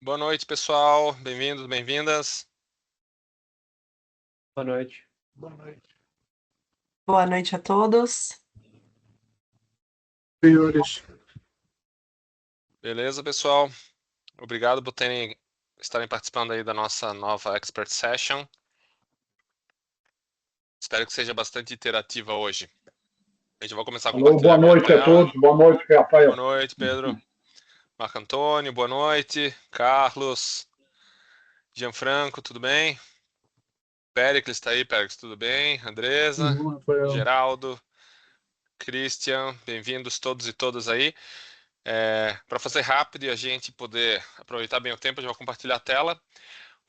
Boa noite, pessoal. Bem-vindos, bem-vindas. Boa noite. Boa noite. Boa noite a todos. Senhores, Beleza, pessoal? Obrigado por estarem participando aí da nossa nova Expert Session. Espero que seja bastante interativa hoje. A gente vai começar com alô, boa noite a todos. Boa noite, Rafael. Boa noite, Pedro. Marco Antônio, boa noite. Carlos. Gianfranco, tudo bem? Péricles está aí, Péricles, tudo bem? Andresa, Bom, Rafael. Geraldo, Christian, bem-vindos todos e todas aí. Para fazer rápido e a gente poder aproveitar bem o tempo, eu já vou compartilhar a tela.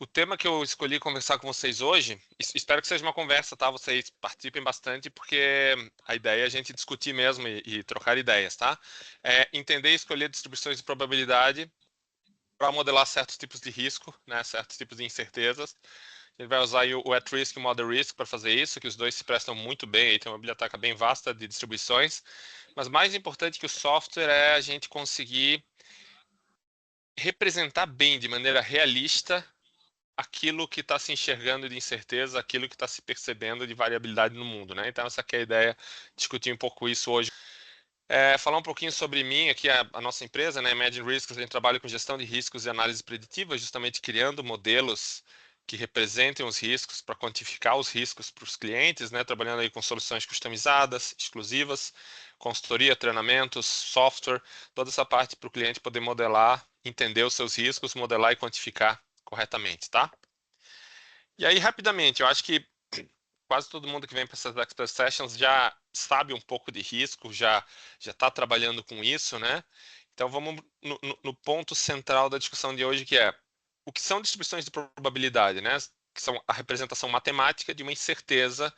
O tema que eu escolhi conversar com vocês hoje, espero que seja uma conversa, tá? Vocês participem bastante, porque a ideia é a gente discutir mesmo e trocar ideias, tá? Entender e escolher distribuições de probabilidade para modelar certos tipos de risco, né? Certos tipos de incertezas. A gente vai usar aí o at-risk e o model-risk para fazer isso, que os dois se prestam muito bem, aí tem uma biblioteca bem vasta de distribuições. Mas mais importante que o software é a gente conseguir representar bem, de maneira realista, aquilo que está se enxergando de incerteza, aquilo que está se percebendo de variabilidade no mundo, né? Então essa aqui é a ideia, discutir um pouco isso hoje. Falar um pouquinho sobre mim, aqui a nossa empresa, né, Imagine Risks, a gente trabalha com gestão de riscos e análise preditiva, justamente criando modelos que representem os riscos para quantificar os riscos para os clientes, né, trabalhando aí com soluções customizadas, exclusivas, consultoria, treinamentos, software, toda essa parte para o cliente poder modelar, entender os seus riscos, modelar e quantificar corretamente, tá? E aí, rapidamente, eu acho que quase todo mundo que vem para essas Expert Sessions já sabe um pouco de risco, já está trabalhando com isso, né? Então vamos no ponto central da discussão de hoje, que é o que são distribuições de probabilidade, né? Que são a representação matemática de uma incerteza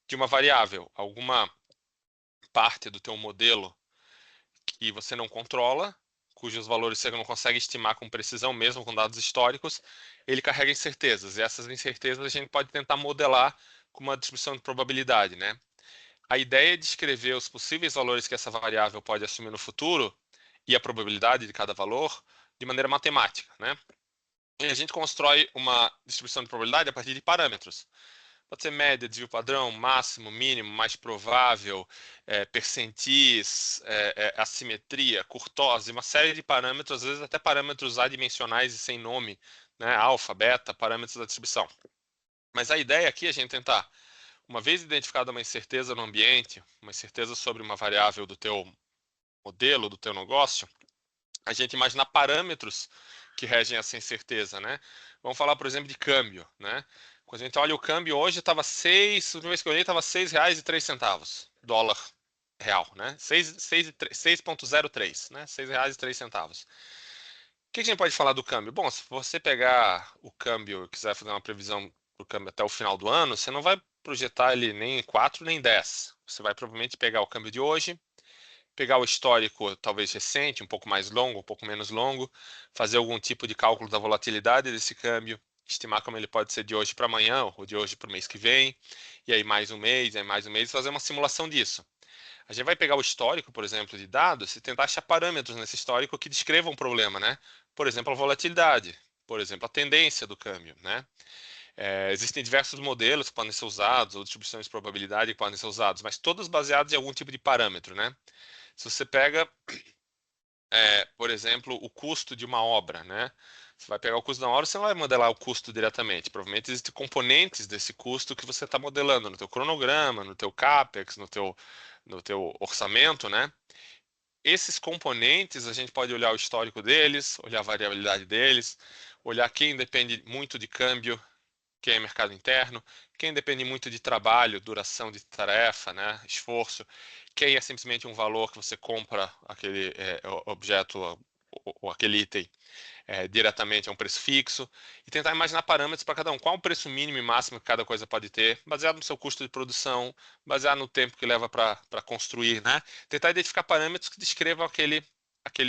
de uma variável, alguma parte do teu modelo que você não controla, cujos valores você não consegue estimar com precisão, mesmo com dados históricos, ele carrega incertezas. E essas incertezas a gente pode tentar modelar com uma distribuição de probabilidade, né? A ideia é descrever os possíveis valores que essa variável pode assumir no futuro e a probabilidade de cada valor de maneira matemática, né? E a gente constrói uma distribuição de probabilidade a partir de parâmetros. Pode ser média, desvio padrão, máximo, mínimo, mais provável, percentis, assimetria, curtose, uma série de parâmetros, às vezes até parâmetros adimensionais e sem nome, né? Alfa, beta, parâmetros da distribuição. Mas a ideia aqui é a gente tentar, uma vez identificada uma incerteza no ambiente, uma incerteza sobre uma variável do teu modelo, do teu negócio, a gente imaginar parâmetros que regem essa incerteza, né? Vamos falar, por exemplo, de câmbio, né? Quando a gente olha o câmbio hoje, estava a última vez que eu olhei, estava R$6,03, dólar real, né? 6,03, né? R$6,03. O que a gente pode falar do câmbio? Bom, se você pegar o câmbio e quiser fazer uma previsão do câmbio até o final do ano, você não vai projetar ele nem em 4 nem 10. Você vai provavelmente pegar o câmbio de hoje, pegar o histórico talvez recente, um pouco mais longo, um pouco menos longo, fazer algum tipo de cálculo da volatilidade desse câmbio, estimar como ele pode ser de hoje para amanhã ou de hoje para o mês que vem, e aí mais um mês, aí mais um mês, fazer uma simulação disso. A gente vai pegar o histórico, por exemplo, de dados e tentar achar parâmetros nesse histórico que descrevam um problema, né? Por exemplo, a volatilidade, por exemplo, a tendência do câmbio, né? Existem diversos modelos que podem ser usados, ou distribuições de probabilidade que podem ser usados, mas todos baseados em algum tipo de parâmetro, né? Se você pega, por exemplo, o custo de uma obra, né? Você vai pegar o custo da obra, você não vai modelar o custo diretamente. Provavelmente existem componentes desse custo que você está modelando no teu cronograma, no teu CAPEX, no teu orçamento, né? Esses componentes, a gente pode olhar o histórico deles, olhar a variabilidade deles, olhar quem depende muito de câmbio, quem é mercado interno, quem depende muito de trabalho, duração de tarefa, né, esforço, quem é simplesmente um valor que você compra aquele objeto ou aquele item diretamente a um preço fixo, e tentar imaginar parâmetros para cada um. Qual o preço mínimo e máximo que cada coisa pode ter, baseado no seu custo de produção, baseado no tempo que leva para construir, né? Tentar identificar parâmetros que descrevam aquele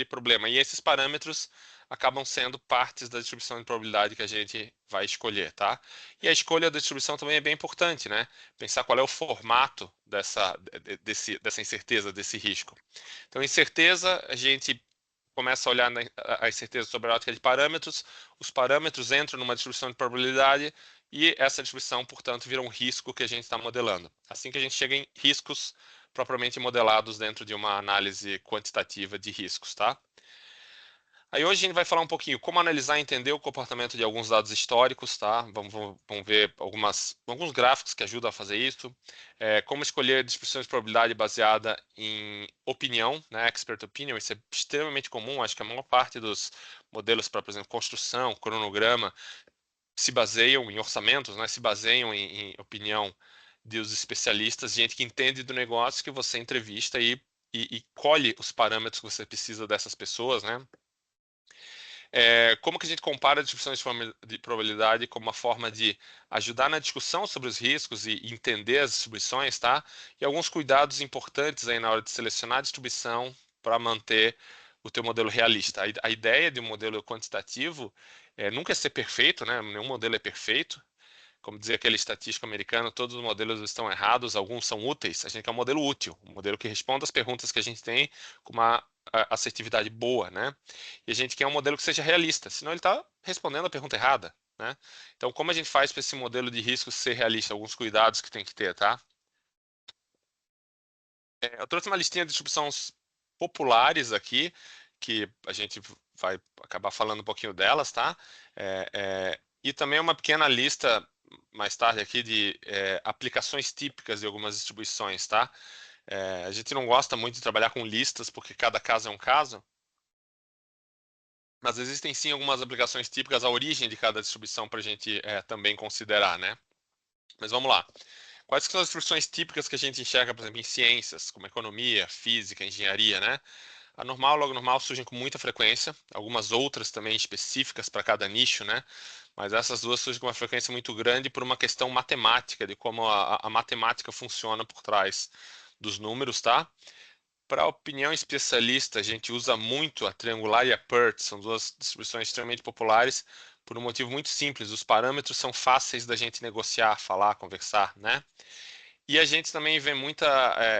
problema. E esses parâmetros acabam sendo partes da distribuição de probabilidade que a gente vai escolher, tá? E a escolha da distribuição também é bem importante, né? Pensar qual é o formato dessa incerteza, desse risco. Então, incerteza, a gente começa a olhar a incerteza sobre a ótica de parâmetros, os parâmetros entram numa distribuição de probabilidade e essa distribuição, portanto, vira um risco que a gente está modelando. Assim que a gente chega em riscos propriamente modelados dentro de uma análise quantitativa de riscos, tá? Aí hoje a gente vai falar um pouquinho como analisar e entender o comportamento de alguns dados históricos, tá? Vamos ver alguns gráficos que ajudam a fazer isso. Como escolher distribuições de probabilidade baseada em opinião, né? Expert opinion, isso é extremamente comum. Acho que a maior parte dos modelos para, por exemplo, construção, cronograma, se baseiam em orçamentos, né? Se baseiam em opinião dos especialistas, gente que entende do negócio que você entrevista e colhe os parâmetros que você precisa dessas pessoas, né? Como que a gente compara a distribuição de probabilidade como uma forma de ajudar na discussão sobre os riscos e entender as distribuições, tá? E alguns cuidados importantes aí na hora de selecionar a distribuição para manter o teu modelo realista. A ideia de um modelo quantitativo nunca é ser perfeito, né? Nenhum modelo é perfeito. Como dizia aquele estatístico americano, todos os modelos estão errados, alguns são úteis. A gente quer um modelo útil, um modelo que responda às perguntas que a gente tem com uma assertividade boa, né? E a gente quer um modelo que seja realista, senão ele está respondendo a pergunta errada, né? Então, como a gente faz para esse modelo de risco ser realista? Alguns cuidados que tem que ter, tá? Eu trouxe uma listinha de distribuições populares aqui, que a gente vai acabar falando um pouquinho delas, tá? E também uma pequena lista mais tarde aqui de aplicações típicas de algumas distribuições, tá? A gente não gosta muito de trabalhar com listas, porque cada caso é um caso, mas existem sim algumas aplicações típicas, a origem de cada distribuição para a gente também considerar, né? Mas vamos lá. Quais são as distribuições típicas que a gente enxerga, por exemplo, em ciências, como economia, física, engenharia, né? A normal, log normal surgem com muita frequência, algumas outras também específicas para cada nicho, né? Mas essas duas surgem com uma frequência muito grande por uma questão matemática, de como a matemática funciona por trás dos números, tá? Para a opinião especialista, a gente usa muito a triangular e a PERT, são duas distribuições extremamente populares, por um motivo muito simples, os parâmetros são fáceis da gente negociar, falar, conversar, né? E a gente também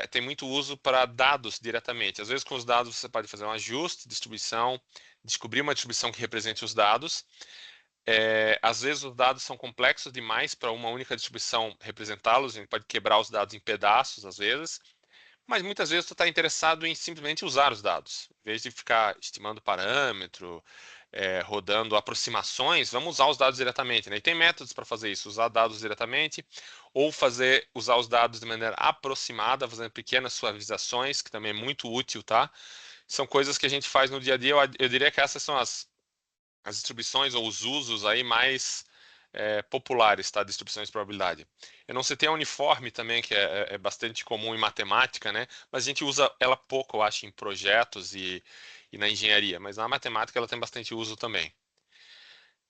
tem muito uso para dados diretamente. Às vezes com os dados você pode fazer um ajuste, distribuição, descobrir uma distribuição que represente os dados. Às vezes os dados são complexos demais para uma única distribuição representá-los, a gente pode quebrar os dados em pedaços às vezes, mas muitas vezes tu está interessado em simplesmente usar os dados. Em vez de ficar estimando parâmetro, rodando aproximações, vamos usar os dados diretamente, né? E tem métodos para fazer isso, usar dados diretamente, ou usar os dados de maneira aproximada, fazendo pequenas suavizações, que também é muito útil, tá? São coisas que a gente faz no dia a dia. Eu diria que essas são as distribuições ou os usos aí mais populares, tá? Distribuições de probabilidade. Eu não citei a uniforme também, que é bastante comum em matemática, né? Mas a gente usa ela pouco, eu acho, em projetos e na engenharia. Mas na matemática ela tem bastante uso também.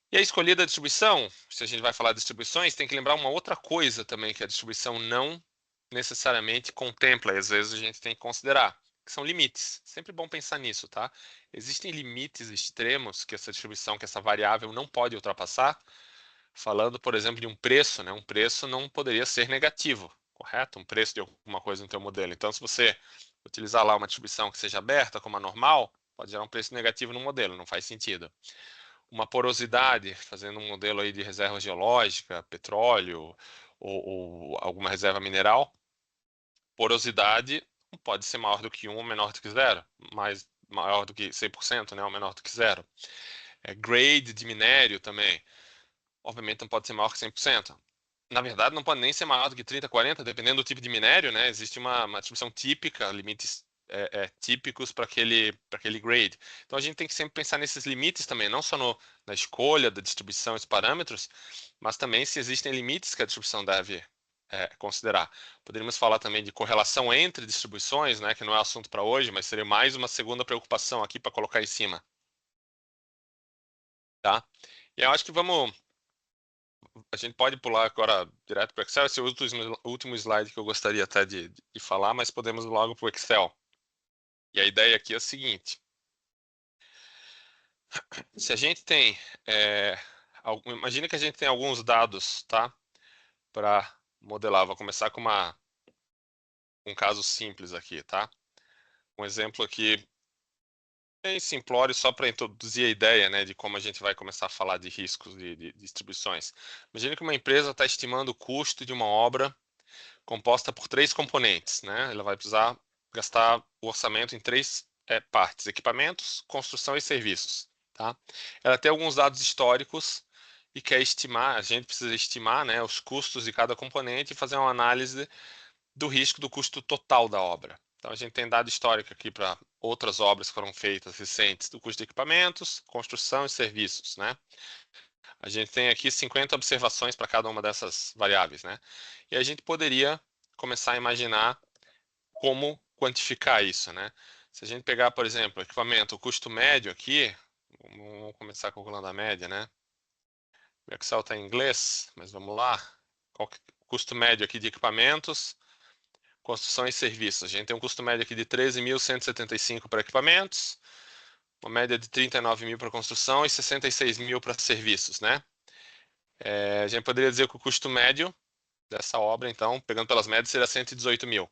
E a escolhida distribuição, se a gente vai falar de distribuições, tem que lembrar uma outra coisa também, que a distribuição não necessariamente contempla, e às vezes a gente tem que considerar, que são limites. Sempre bom pensar nisso, tá? Existem limites extremos que essa distribuição, que essa variável não pode ultrapassar. Falando, por exemplo, de um preço, né? Um preço não poderia ser negativo, correto? Um preço de alguma coisa no teu modelo. Então, se você utilizar lá uma distribuição que seja aberta, como a normal, pode gerar um preço negativo no modelo, não faz sentido. Uma porosidade, fazendo um modelo aí de reserva geológica, petróleo ou alguma reserva mineral, porosidade não pode ser maior do que 1 ou menor do que zero, mas maior do que 100%, né, ou menor do que zero. Grade de minério também, obviamente não pode ser maior que 100%. Na verdade, não pode nem ser maior do que 30, 40, dependendo do tipo de minério, né? Existe uma distribuição típica, limites típicos para aquele grade. Então a gente tem que sempre pensar nesses limites também, não só na escolha da distribuição e os parâmetros, mas também se existem limites que a distribuição deve considerar. Poderíamos falar também de correlação entre distribuições, né? Que não é assunto para hoje, mas seria mais uma segunda preocupação aqui para colocar em cima. Tá? E eu acho que a gente pode pular agora direto para o Excel. Esse é o último slide que eu gostaria até de falar, mas podemos ir logo para o Excel. E a ideia aqui é a seguinte. Se a gente tem... imagina que a gente tem alguns dados, tá? Para modelar. Vou começar com um caso simples aqui, tá? Um exemplo aqui Bem simplório, só para introduzir a ideia, né, de como a gente vai começar a falar de riscos de distribuições. Imagine que uma empresa está estimando o custo de uma obra composta por 3 componentes, né? Ela vai precisar gastar o orçamento em 3 partes: equipamentos, construção e serviços, tá? Ela tem alguns dados históricos e quer estimar, a gente precisa estimar, né, os custos de cada componente e fazer uma análise do risco do custo total da obra. Então, a gente tem dado histórico aqui para outras obras que foram feitas recentes, do custo de equipamentos, construção e serviços, né? A gente tem aqui 50 observações para cada uma dessas variáveis, né? E a gente poderia começar a imaginar como quantificar isso, né? Se a gente pegar, por exemplo, equipamento, o custo médio aqui, vamos começar calculando a média, né? O Excel está em inglês, mas vamos lá. Qual que é o custo médio aqui de equipamentos? Construção e serviços. A gente tem um custo médio aqui de 13.175 para equipamentos, uma média de 39 mil para construção e 66 mil para serviços, né? A gente poderia dizer que o custo médio dessa obra, então, pegando pelas médias, seria 118 mil.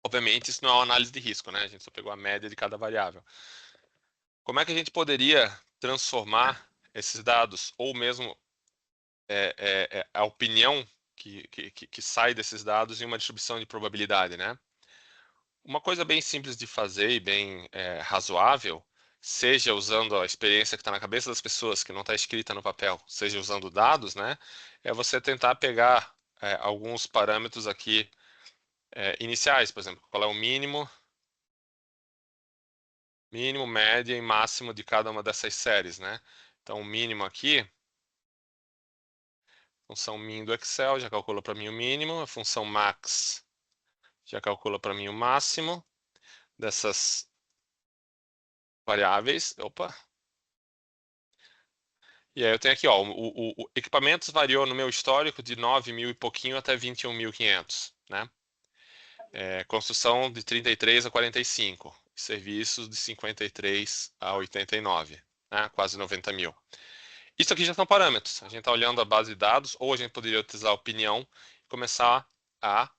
Obviamente, isso não é uma análise de risco, né? A gente só pegou a média de cada variável. Como é que a gente poderia transformar esses dados, ou mesmo a opinião que sai desses dados em uma distribuição de probabilidade, né? Uma coisa bem simples de fazer e bem razoável, seja usando a experiência que está na cabeça das pessoas, que não está escrita no papel, seja usando dados, né? É você tentar pegar alguns parâmetros aqui iniciais, por exemplo, qual é o mínimo, média e máximo de cada uma dessas séries, né? Então, o mínimo aqui, função min do Excel já calcula para mim o mínimo, a função max já calcula para mim o máximo dessas variáveis. Opa! E aí eu tenho aqui, ó, o equipamentos variou no meu histórico de 9 mil e pouquinho até 21.500, né? Construção de 33 a 45, serviços de 53 a 89, né? Quase 90 mil. Isso aqui já são parâmetros. A gente está olhando a base de dados, ou a gente poderia utilizar a opinião e começar a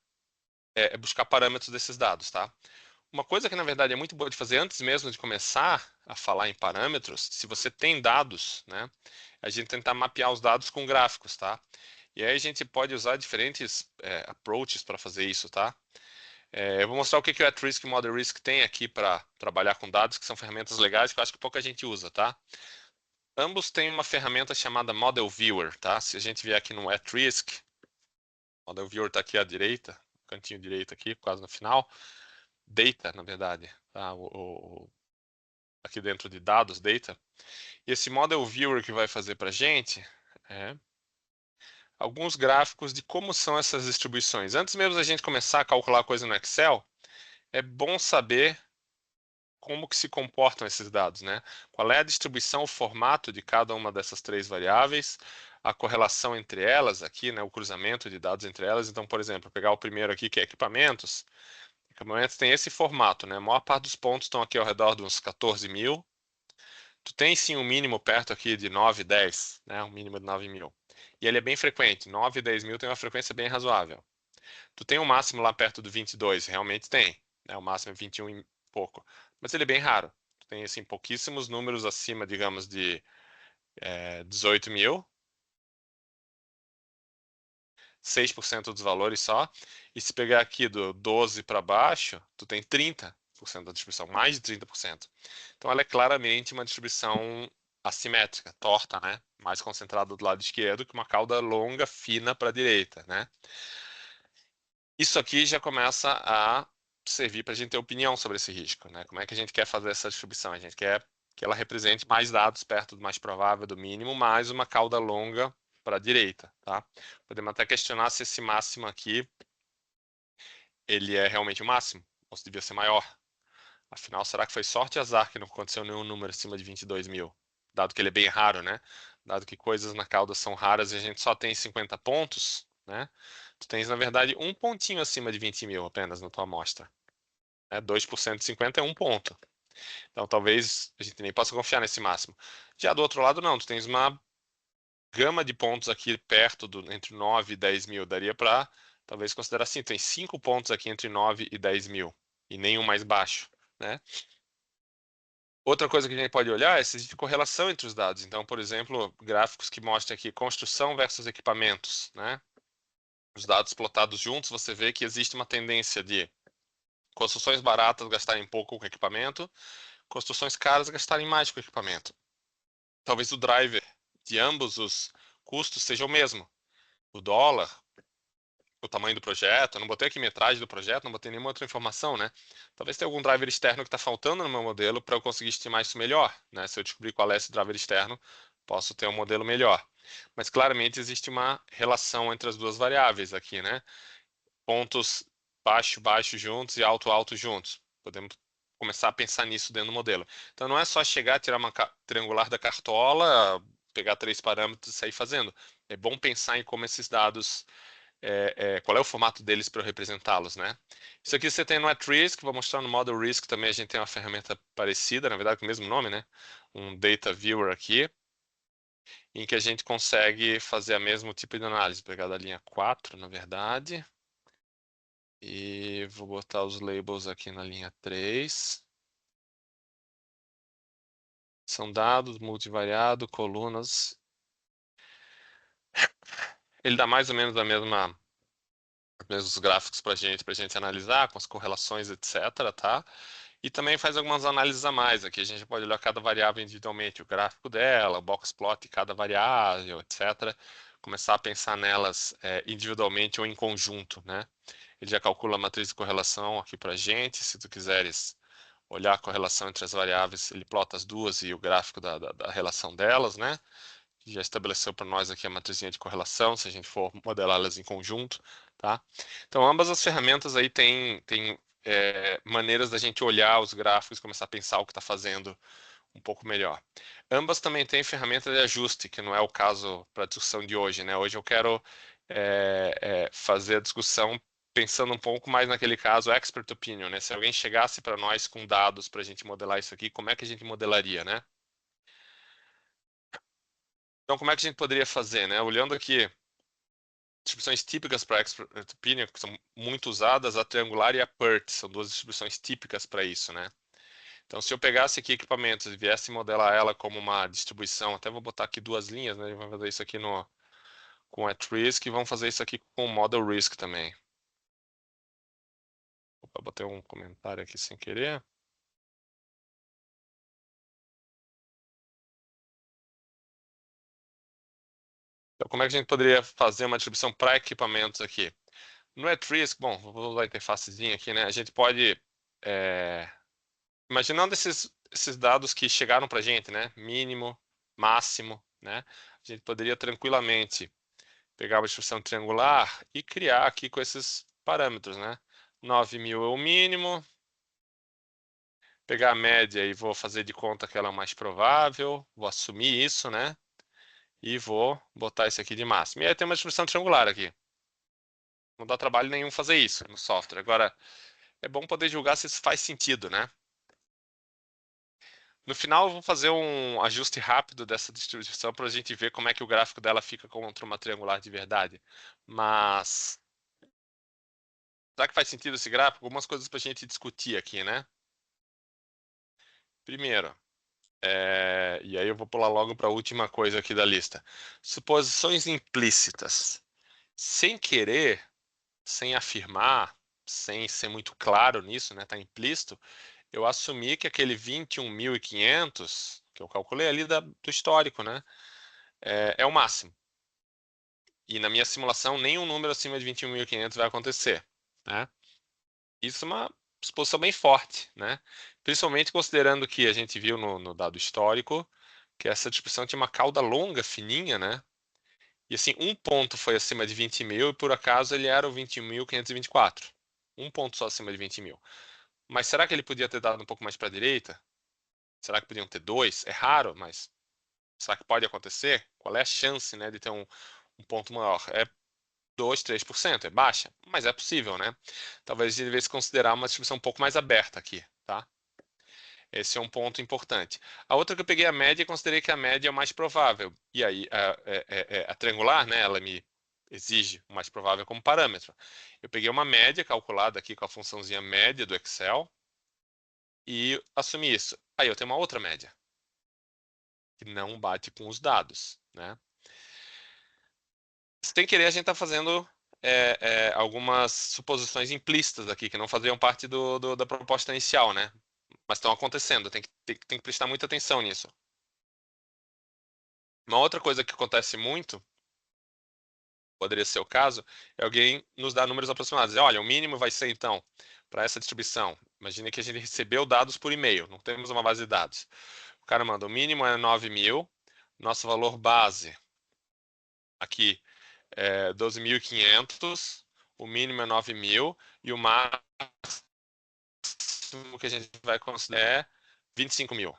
buscar parâmetros desses dados, tá? Uma coisa que, na verdade, é muito boa de fazer antes mesmo de começar a falar em parâmetros, se você tem dados, né? A gente tentar mapear os dados com gráficos, tá? E aí a gente pode usar diferentes approaches para fazer isso, tá? Eu vou mostrar o que o At-Risk e o Model Risk tem aqui para trabalhar com dados, que são ferramentas legais que eu acho que pouca gente usa, tá? Ambos têm uma ferramenta chamada Model Viewer, tá? Se a gente vier aqui no At-Risk, Model Viewer está aqui à direita, cantinho direito aqui, quase no final. Data, na verdade, tá? Aqui dentro de dados, Data. E esse Model Viewer que vai fazer para a gente alguns gráficos de como são essas distribuições. Antes mesmo da gente começar a calcular coisa no Excel, é bom saber como que se comportam esses dados, né? Qual é a distribuição, o formato de cada uma dessas 3 variáveis, a correlação entre elas aqui, né? O cruzamento de dados entre elas. Então, por exemplo, pegar o primeiro aqui, que é equipamentos. Equipamentos tem esse formato, né? A maior parte dos pontos estão aqui ao redor de uns 14 mil. Tu tem sim um mínimo perto aqui de 9, 10, né? Um mínimo de 9 mil. E ele é bem frequente. 9 e 10 mil tem uma frequência bem razoável. Tu tem um máximo lá perto do 22, realmente tem. Né? O máximo é 21 e pouco. Mas ele é bem raro. Tu tem assim, pouquíssimos números acima, digamos, de 18 mil. 6% dos valores só. E se pegar aqui do 12 para baixo, tu tem 30% da distribuição, mais de 30%. Então ela é claramente uma distribuição assimétrica, torta, né? Mais concentrada do lado esquerdo que uma cauda longa, fina para a direita, né? Isso aqui já começa a servir para a gente ter opinião sobre esse risco, né? Como é que a gente quer fazer essa distribuição? A gente quer que ela represente mais dados perto do mais provável, do mínimo, mais uma cauda longa para a direita, tá? Podemos até questionar se esse máximo aqui ele é realmente o máximo, ou se devia ser maior. Afinal, será que foi sorte e azar que não aconteceu nenhum número acima de 22 mil? Dado que ele é bem raro, né? Dado que coisas na cauda são raras e a gente só tem 50 pontos, né? Tu tens, na verdade, um pontinho acima de 20 mil apenas na tua amostra. 2% de 50 é um ponto. Então, talvez a gente nem possa confiar nesse máximo. Já do outro lado, não. Tu tens uma gama de pontos aqui perto entre 9 e 10 mil. Daria para, talvez, considerar assim. Tem 5 pontos aqui entre 9 e 10 mil. E nenhum mais baixo, né? Outra coisa que a gente pode olhar é se existe correlação entre os dados. Então, por exemplo, gráficos que mostram aqui construção versus equipamentos, né? Os dados plotados juntos, você vê que existe uma tendência de construções baratas gastarem pouco com equipamento, construções caras gastarem mais com equipamento. Talvez o driver de ambos os custos seja o mesmo. O dólar, o tamanho do projeto, eu não botei aqui metragem do projeto, não botei nenhuma outra informação, né? Talvez tenha algum driver externo que está faltando no meu modelo para eu conseguir estimar isso melhor, né? Se eu descobrir qual é esse driver externo, posso ter um modelo melhor. Mas claramente existe uma relação entre as duas variáveis aqui, né? Pontos baixo, baixo juntos e alto, alto juntos. Podemos começar a pensar nisso dentro do modelo. Então não é só chegar, tirar uma triangular da cartola, pegar 3 parâmetros e sair fazendo. É bom pensar em como esses dados qual é o formato deles para eu representá-los, né? Isso aqui você tem no @risk, vou mostrar no Model Risk também, a gente tem uma ferramenta parecida, na verdade com o mesmo nome, né? Um Data Viewer aqui, em que a gente consegue fazer a mesmo tipo de análise, pegar da linha 4, na verdade, e vou botar os labels aqui na linha 3. São dados, multivariado, colunas. Ele dá mais ou menos os mesmos gráficos para gente analisar, com as correlações, etc, tá? E também faz algumas análises a mais. Aqui a gente pode olhar cada variável individualmente, o gráfico dela, o box plot de cada variável, etc. Começar a pensar nelas individualmente ou em conjunto, né? Ele já calcula a matriz de correlação aqui para a gente. Se tu quiseres olhar a correlação entre as variáveis, ele plota as duas e o gráfico da relação delas, né? Já estabeleceu para nós aqui a matrizinha de correlação, se a gente for modelá-las em conjunto, tá? Então, ambas as ferramentas aí têm maneiras da gente olhar os gráficos e começar a pensar o que está fazendo um pouco melhor. Ambas também têm ferramenta de ajuste, que não é o caso para a discussão de hoje, né? Hoje eu quero fazer a discussão pensando um pouco mais naquele caso expert opinion, né? Se alguém chegasse para nós com dados para a gente modelar isso aqui, como é que a gente modelaria, né? Então, como é que a gente poderia fazer, né? Olhando aqui, distribuições típicas para expert opinion, que são muito usadas, a triangular e a PERT, são duas distribuições típicas para isso, né? Então, se eu pegasse aqui equipamentos e viesse modelar ela como uma distribuição, até vou botar aqui duas linhas, né? Vamos fazer isso aqui com @risk e vamos fazer isso aqui com model risk também. Opa, botei um comentário aqui sem querer. Então, como é que a gente poderia fazer uma distribuição para equipamentos aqui? No @risk, bom, vou usar a interfacezinha aqui, né? A gente pode, imaginando esses dados que chegaram para a gente, né? Mínimo, máximo, né? A gente poderia tranquilamente pegar uma distribuição triangular e criar aqui com esses parâmetros, né? 9.000 é o mínimo. Pegar a média e vou fazer de conta que ela é mais provável. Vou assumir isso, né? E vou botar isso aqui de máximo. E aí tem uma distribuição triangular aqui. Não dá trabalho nenhum fazer isso no software. Agora, é bom poder julgar se isso faz sentido, né? No final, eu vou fazer um ajuste rápido dessa distribuição para a gente ver como é que o gráfico dela fica contra uma triangular de verdade. Mas, será que faz sentido esse gráfico? Algumas coisas para a gente discutir aqui, né? Primeiro, e aí eu vou pular logo para a última coisa aqui da lista. Suposições implícitas. Sem querer, sem afirmar, sem ser muito claro nisso, né? Tá implícito. Eu assumi que aquele 21.500 que eu calculei ali do histórico, né? É o máximo. E na minha simulação, nenhum número acima de 21.500 vai acontecer, né? Isso é uma suposição bem forte, né? Principalmente considerando que a gente viu no dado histórico que essa distribuição tinha uma cauda longa, fininha, né? E assim, um ponto foi acima de 20.000 e por acaso ele era o 21.524. Um ponto só acima de 20.000. Mas será que ele podia ter dado um pouco mais para a direita? Será que podiam ter dois? É raro, mas será que pode acontecer? Qual é a chance, né, de ter um ponto maior? É 2, 3%, é baixa, mas é possível, né? Talvez a gente devesse considerar uma distribuição um pouco mais aberta aqui, tá? Esse é um ponto importante. A outra que eu peguei a média e considerei que a média é o mais provável. E aí, a triangular, né, ela me exige o mais provável como parâmetro. Eu peguei uma média calculada aqui com a funçãozinha média do Excel e assumi isso. Aí eu tenho uma outra média, que não bate com os dados, né? Sem querer, a gente está fazendo algumas suposições implícitas aqui, que não faziam parte da proposta inicial, né? Mas estão acontecendo, tem que prestar muita atenção nisso. Uma outra coisa que acontece muito, poderia ser o caso, é alguém nos dar números aproximados. Olha, o mínimo vai ser, então, para essa distribuição. Imagine que a gente recebeu dados por e-mail, não temos uma base de dados. O cara manda, o mínimo é 9.000, nosso valor base aqui é 12.500, o mínimo é 9.000 e o máximo que a gente vai considerar é 25.000.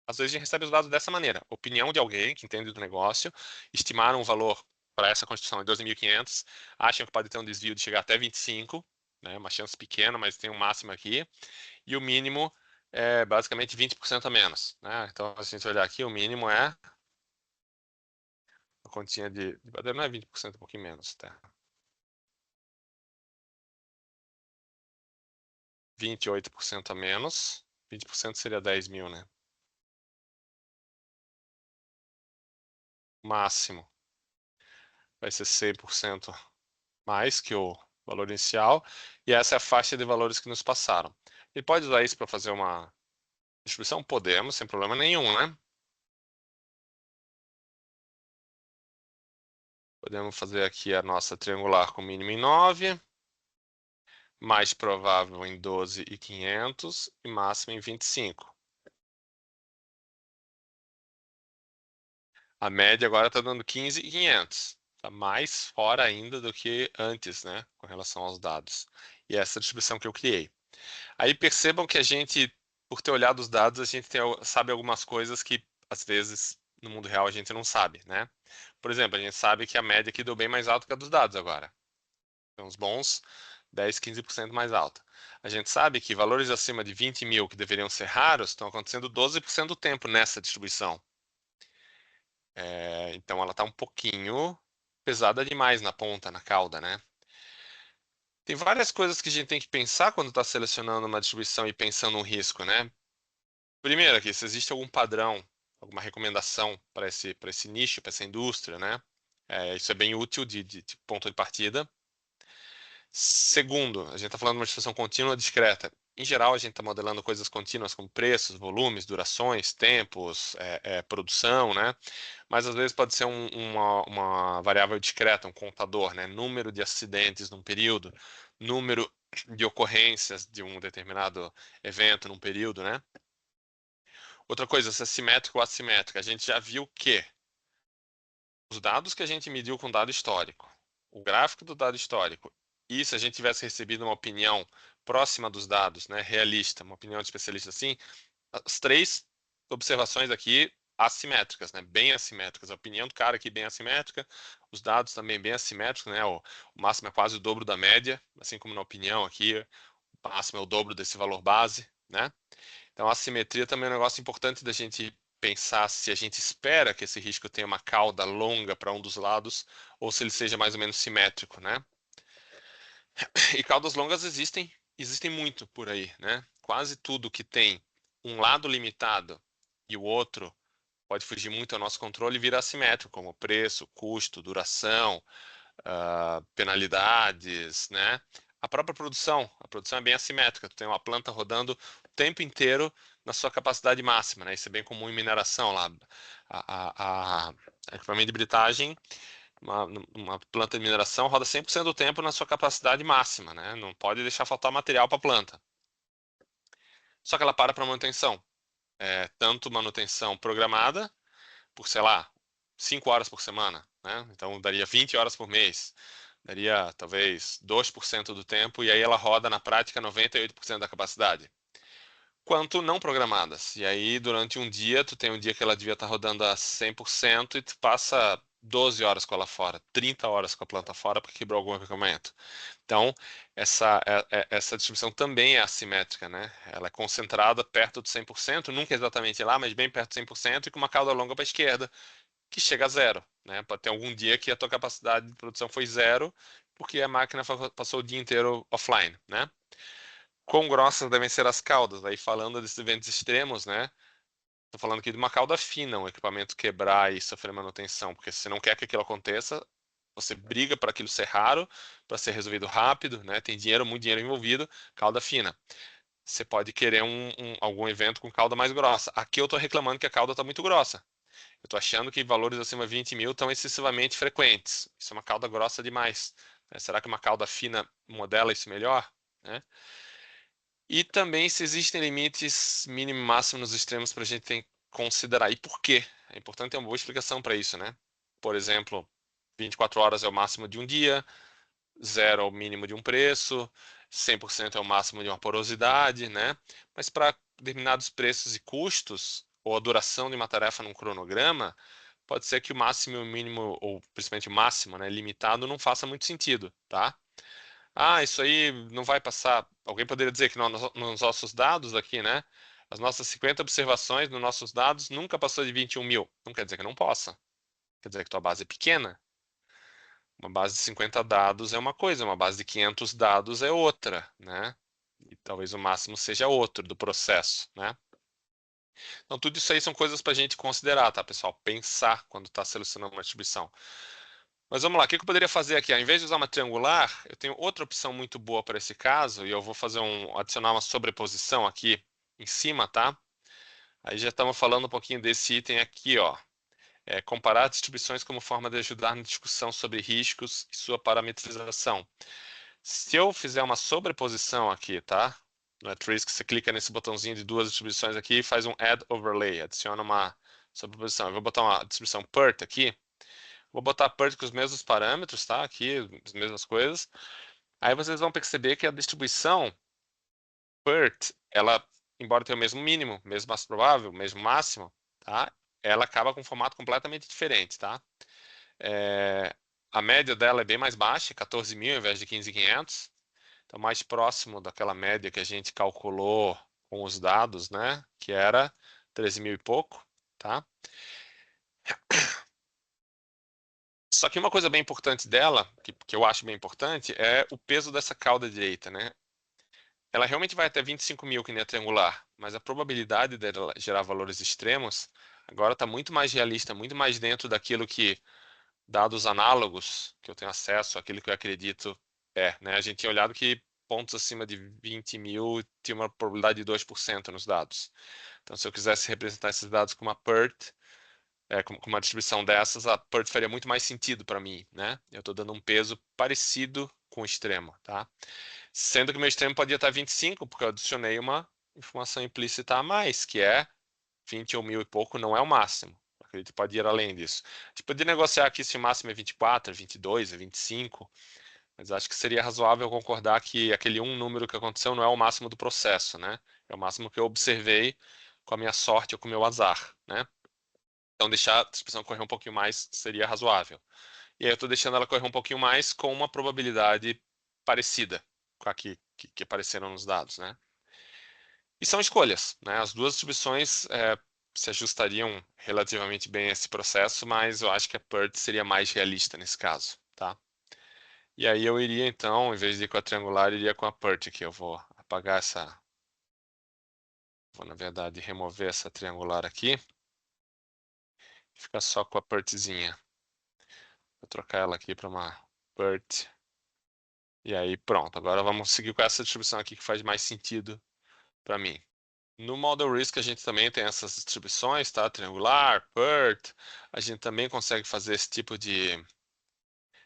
Às vezes a gente recebe os dados dessa maneira. Opinião de alguém que entende do negócio, estimaram um valor para essa construção de 12.500, acham que pode ter um desvio de chegar até 25, né, uma chance pequena, mas tem um máximo aqui, e o mínimo é basicamente 20% a menos. Né? Então, se a gente olhar aqui, o mínimo é a continha de madeira, não é 20%, um pouquinho menos, tá? 28% a menos, 20% seria 10.000, né? Máximo vai ser 100% mais que o valor inicial, e essa é a faixa de valores que nos passaram. E pode usar isso para fazer uma distribuição? Podemos, sem problema nenhum, né? Podemos fazer aqui a nossa triangular com mínimo em 9, mais provável em 12.500 e máximo em 25. A média agora está dando 15.500. Está mais fora ainda do que antes, né? Com relação aos dados. E essa é a distribuição que eu criei. Aí percebam que a gente, por ter olhado os dados, a gente sabe algumas coisas que, às vezes, no mundo real a gente não sabe, né? Por exemplo, a gente sabe que a média aqui deu bem mais alta que a dos dados agora. Tem uns bons 10, 15% mais alta. A gente sabe que valores acima de 20.000 que deveriam ser raros estão acontecendo 12% do tempo nessa distribuição. Então ela está um pouquinho pesada demais na ponta, na cauda, né? Tem várias coisas que a gente tem que pensar quando está selecionando uma distribuição e pensando no risco, né? Primeiro aqui, se existe algum padrão, alguma recomendação para esse nicho, para essa indústria, né? Isso é bem útil de ponto de partida. Segundo, a gente está falando de uma distribuição contínua discreta. Em geral, a gente está modelando coisas contínuas como preços, volumes, durações, tempos, produção, né? Mas às vezes pode ser uma variável discreta, um contador, né? Número de acidentes num período, número de ocorrências de um determinado evento num período, né? Outra coisa, se é simétrico ou assimétrico. A gente já viu que os dados que a gente mediu com dado histórico, o gráfico do dado histórico, e se a gente tivesse recebido uma opinião próxima dos dados, né, realista, uma opinião de especialista assim, as três observações aqui assimétricas, né, bem assimétricas. A opinião do cara aqui bem assimétrica, os dados também bem assimétricos, né, o máximo é quase o dobro da média, assim como na opinião aqui, o máximo é o dobro desse valor base, né? Então, a assimetria também é um negócio importante da gente pensar se a gente espera que esse risco tenha uma cauda longa para um dos lados ou se ele seja mais ou menos simétrico, né? E caudas longas existem muito por aí, né? Quase tudo que tem um lado limitado e o outro pode fugir muito ao nosso controle e virar assimétrico, como preço, custo, duração, penalidades, né? A produção é bem assimétrica. Tu tem uma planta rodando o tempo inteiro na sua capacidade máxima, né? Isso é bem comum em mineração lá. A equipamento de britagem, uma planta de mineração roda 100% do tempo na sua capacidade máxima, né? Não pode deixar faltar material para a planta. Só que ela para manutenção. Tanto manutenção programada, por, sei lá, 5 horas por semana, né? Então daria 20 horas por mês. Daria talvez 2% do tempo, e aí ela roda na prática 98% da capacidade. Quanto não programadas. E aí, durante um dia, tu tem um dia que ela devia estar rodando a 100% e tu passa 12 horas com ela fora, 30 horas com a planta fora porque quebrou algum equipamento. Então, essa distribuição também é assimétrica, né? Ela é concentrada perto de 100%, nunca exatamente lá, mas bem perto de 100% e com uma cauda longa para a esquerda, que chega a zero, né? Pode ter algum dia que a tua capacidade de produção foi zero, porque a máquina passou o dia inteiro offline, né? quão grossas devem ser as caudas. Aí falando desses eventos extremos, né? Estou falando aqui de uma cauda fina, um equipamento quebrar e sofrer manutenção, porque se você não quer que aquilo aconteça, você briga para aquilo ser raro, para ser resolvido rápido, né? Tem dinheiro, muito dinheiro envolvido, cauda fina. Você pode querer algum evento com cauda mais grossa. Aqui eu estou reclamando que a cauda está muito grossa. Eu estou achando que valores acima de 20 mil estão excessivamente frequentes. Isso é uma cauda grossa demais, né? Será que uma cauda fina modela isso melhor, né? E também se existem limites mínimo e máximo nos extremos para a gente ter que considerar. E por quê? É importante ter uma boa explicação para isso, né? Por exemplo, 24 horas é o máximo de um dia, 0 é o mínimo de um preço, 100% é o máximo de uma porosidade, né? Mas para determinados preços e custos, ou a duração de uma tarefa num cronograma, pode ser que o máximo e o mínimo, ou principalmente o máximo, né, limitado, não faça muito sentido, tá? Ah, isso aí não vai passar. Alguém poderia dizer que nos nossos dados aqui, né? As nossas 50 observações nos nossos dados nunca passou de 21 mil. Não quer dizer que não possa. Quer dizer que tua base é pequena. Uma base de 50 dados é uma coisa, uma base de 500 dados é outra, né? E talvez o máximo seja outro do processo, né? Então, tudo isso aí são coisas para a gente considerar, tá, pessoal? Pensar quando está selecionando uma distribuição. Mas vamos lá, o que eu poderia fazer aqui? Ao invés de usar uma triangular, eu tenho outra opção muito boa para esse caso, e eu vou fazer adicionar uma sobreposição aqui em cima, tá? Aí já estamos falando um pouquinho desse item aqui, ó. Comparar distribuições como forma de ajudar na discussão sobre riscos e sua parametrização. Se eu fizer uma sobreposição aqui, tá? No @risk, você clica nesse botãozinho de duas distribuições aqui e faz um Add Overlay, adiciona uma sobreposição. Eu vou botar uma distribuição PERT aqui. Vou botar PERT com os mesmos parâmetros, tá? Aqui, as mesmas coisas. Aí vocês vão perceber que a distribuição PERT, ela, embora tenha o mesmo mínimo, mesmo mais provável, mesmo máximo, tá? Ela acaba com um formato completamente diferente, tá? É, a média dela é bem mais baixa, 14 mil ao invés de 15.500. Então, mais próximo daquela média que a gente calculou com os dados, né? Que era 13 mil e pouco, tá? Só que uma coisa bem importante dela, que eu acho bem importante, é o peso dessa cauda direita, né? Ela realmente vai até 25 mil, que nem a triangular, mas a probabilidade dela gerar valores extremos agora está muito mais realista, muito mais dentro daquilo que dados análogos, que eu tenho acesso, aquilo que eu acredito né? A gente tinha olhado que pontos acima de 20 mil tinha uma probabilidade de 2% nos dados. Então, se eu quisesse representar esses dados com uma PERT, com uma distribuição dessas, a PERT faria muito mais sentido para mim, né? Eu estou dando um peso parecido com o extremo, tá? Sendo que o meu extremo podia estar 25, porque eu adicionei uma informação implícita a mais, que é 21 mil e pouco não é o máximo. Eu acredito que pode ir além disso. A gente poderia negociar aqui se o máximo é 24, é 22, é 25, mas acho que seria razoável concordar que aquele número que aconteceu não é o máximo do processo, né? É o máximo que eu observei com a minha sorte ou com o meu azar, né? Então deixar a distribuição correr um pouquinho mais seria razoável. E aí eu estou deixando ela correr um pouquinho mais com uma probabilidade parecida com a que apareceram nos dados, né? E são escolhas, né? As duas distribuições se ajustariam relativamente bem a esse processo, mas eu acho que a PERT seria mais realista nesse caso, tá? E aí eu iria então, em vez de ir com a triangular, iria com a PERT aqui. Eu vou apagar essa... Vou, na verdade, remover essa triangular aqui. E ficar só com a PERTzinha. Vou trocar ela aqui para uma PERT. E aí pronto. Agora vamos seguir com essa distribuição aqui que faz mais sentido para mim. No Model Risk a gente também tem essas distribuições, tá? Triangular, PERT. A gente também consegue fazer esse tipo de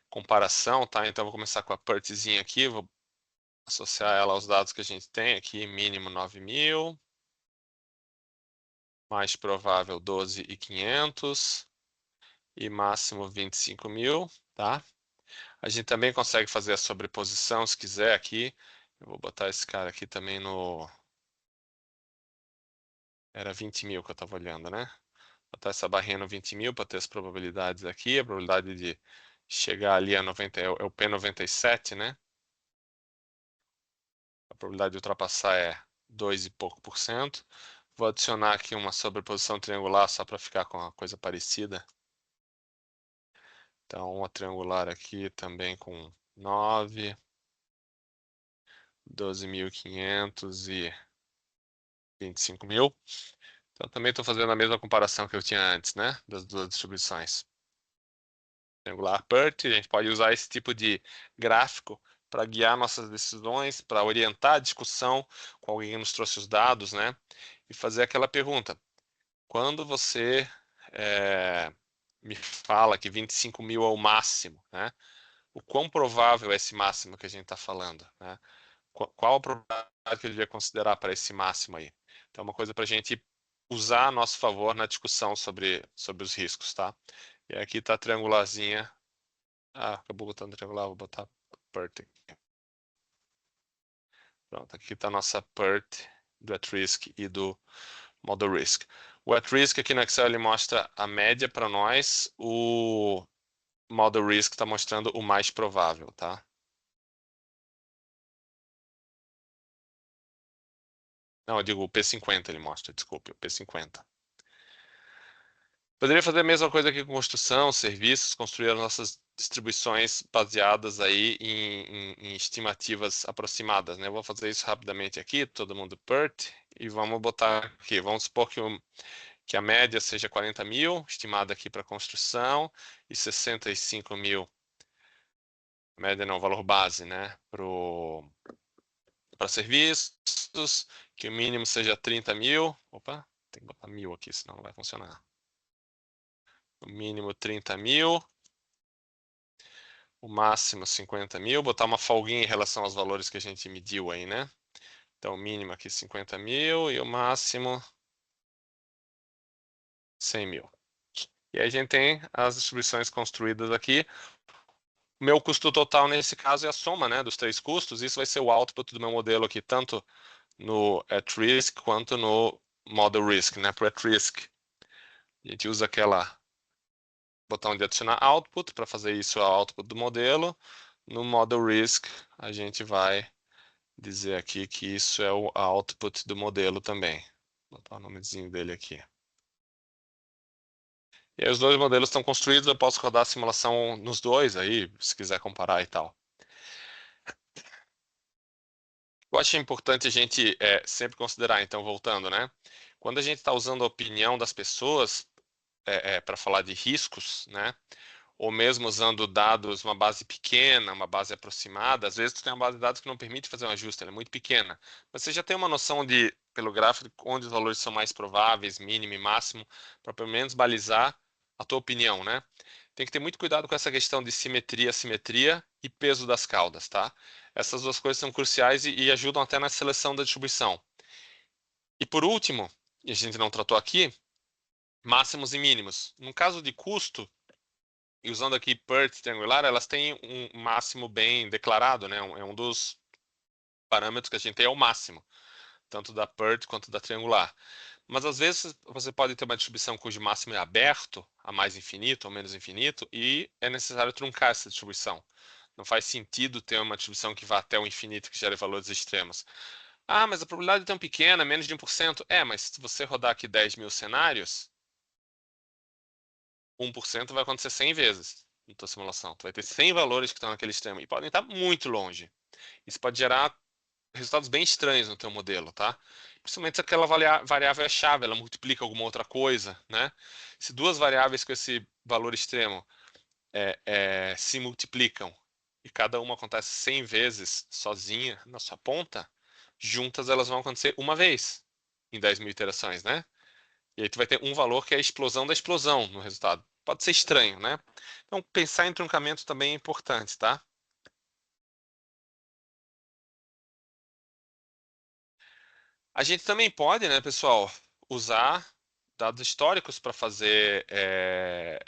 comparação, tá? Então vou começar com a PERTzinha aqui, vou associar ela aos dados que a gente tem aqui, mínimo 9 mil, mais provável 12.500 e máximo 25 mil, tá? A gente também consegue fazer a sobreposição, se quiser, aqui. Eu vou botar esse cara aqui também no... Era 20 mil que eu estava olhando, né? Botar essa barrinha no 20 mil para ter as probabilidades aqui. A probabilidade de chegar ali a 90 é o P97, né? A probabilidade de ultrapassar é 2 e pouco por cento. Vou adicionar aqui uma sobreposição triangular só para ficar com uma coisa parecida. Então, uma triangular aqui também com 9, 12.500 e 25.000. Então, também estou fazendo a mesma comparação que eu tinha antes, né? Das duas distribuições. Triangular PERT, a gente pode usar esse tipo de gráfico para guiar nossas decisões, para orientar a discussão com alguém que nos trouxe os dados, né? E fazer aquela pergunta: quando você me fala que 25.000 é o máximo, né? O quão provável é esse máximo que a gente está falando, né? Qual a probabilidade que eu devia considerar para esse máximo aí? Então, é uma coisa para a gente usar a nosso favor na discussão sobre os riscos, tá? E aqui está a triangularzinha. Ah, acabou botando triangular, vou botar PERT aqui. Pronto, aqui está a nossa PERT do at-risk e do model risk. O at-risk aqui no Excel ele mostra a média para nós, o model risk está mostrando o mais provável, tá? Não, eu digo o P50 ele mostra, desculpe, o P50. Poderia fazer a mesma coisa aqui com construção, serviços, construir as nossas distribuições baseadas aí em estimativas aproximadas, né? Eu vou fazer isso rapidamente aqui, todo mundo PERT, e vamos botar aqui, vamos supor que a média seja 40.000, estimada aqui para construção, e 65.000, média não, valor base, né? Para serviços, que o mínimo seja 30.000, opa, tem que botar 1.000 aqui, senão não vai funcionar. O mínimo 30.000, o máximo 50.000, botar uma folguinha em relação aos valores que a gente mediu aí, né? Então, o mínimo aqui 50.000 e o máximo 100.000. E aí a gente tem as distribuições construídas aqui. O meu custo total nesse caso é a soma, né, dos três custos. Isso vai ser o output do meu modelo aqui, tanto no at-risk quanto no model risk, né? Para at-risk, a gente usa aquela botão de adicionar output para fazer isso ao output do modelo. No model risk, a gente vai dizer aqui que isso é o output do modelo também. Vou botar o nomezinho dele aqui. E aí os dois modelos estão construídos, eu posso rodar a simulação nos dois aí, se quiser comparar e tal. Eu acho importante a gente sempre considerar, então, voltando, né? Quando a gente está usando a opinião das pessoas para falar de riscos, né? Ou mesmo usando dados, uma base pequena, uma base aproximada, às vezes tu tem uma base de dados que não permite fazer um ajuste, ela é muito pequena. Mas você já tem uma noção de, pelo gráfico, onde os valores são mais prováveis, mínimo e máximo, para pelo menos balizar a tua opinião, né? Tem que ter muito cuidado com essa questão de simetria, assimetria e peso das caudas, tá? Essas duas coisas são cruciais e ajudam até na seleção da distribuição. E por último, e a gente não tratou aqui, máximos e mínimos. No caso de custo, e usando aqui PERT triangular, elas têm um máximo bem declarado, né? É um dos parâmetros que a gente tem, é o máximo, tanto da PERT quanto da triangular. Mas às vezes você pode ter uma distribuição cujo máximo é aberto, a mais infinito ou menos infinito, e é necessário truncar essa distribuição. Não faz sentido ter uma distribuição que vá até o infinito, que gere valores extremos. Ah, mas a probabilidade é tão pequena, menos de 1%. É, mas se você rodar aqui 10.000 cenários, 1% vai acontecer 100 vezes na tua simulação. Tu vai ter 100 valores que estão naquele extremo e podem estar muito longe. Isso pode gerar resultados bem estranhos no teu modelo, tá? Principalmente se aquela variável é chave, ela multiplica alguma outra coisa, né? Se duas variáveis com esse valor extremo se multiplicam e cada uma acontece 100 vezes sozinha na sua ponta, juntas elas vão acontecer uma vez em 10.000 iterações, né? E aí tu vai ter um valor que é a explosão da explosão no resultado. Pode ser estranho, né? Então, pensar em truncamento também é importante, tá? A gente também pode, né, pessoal, usar dados históricos para fazer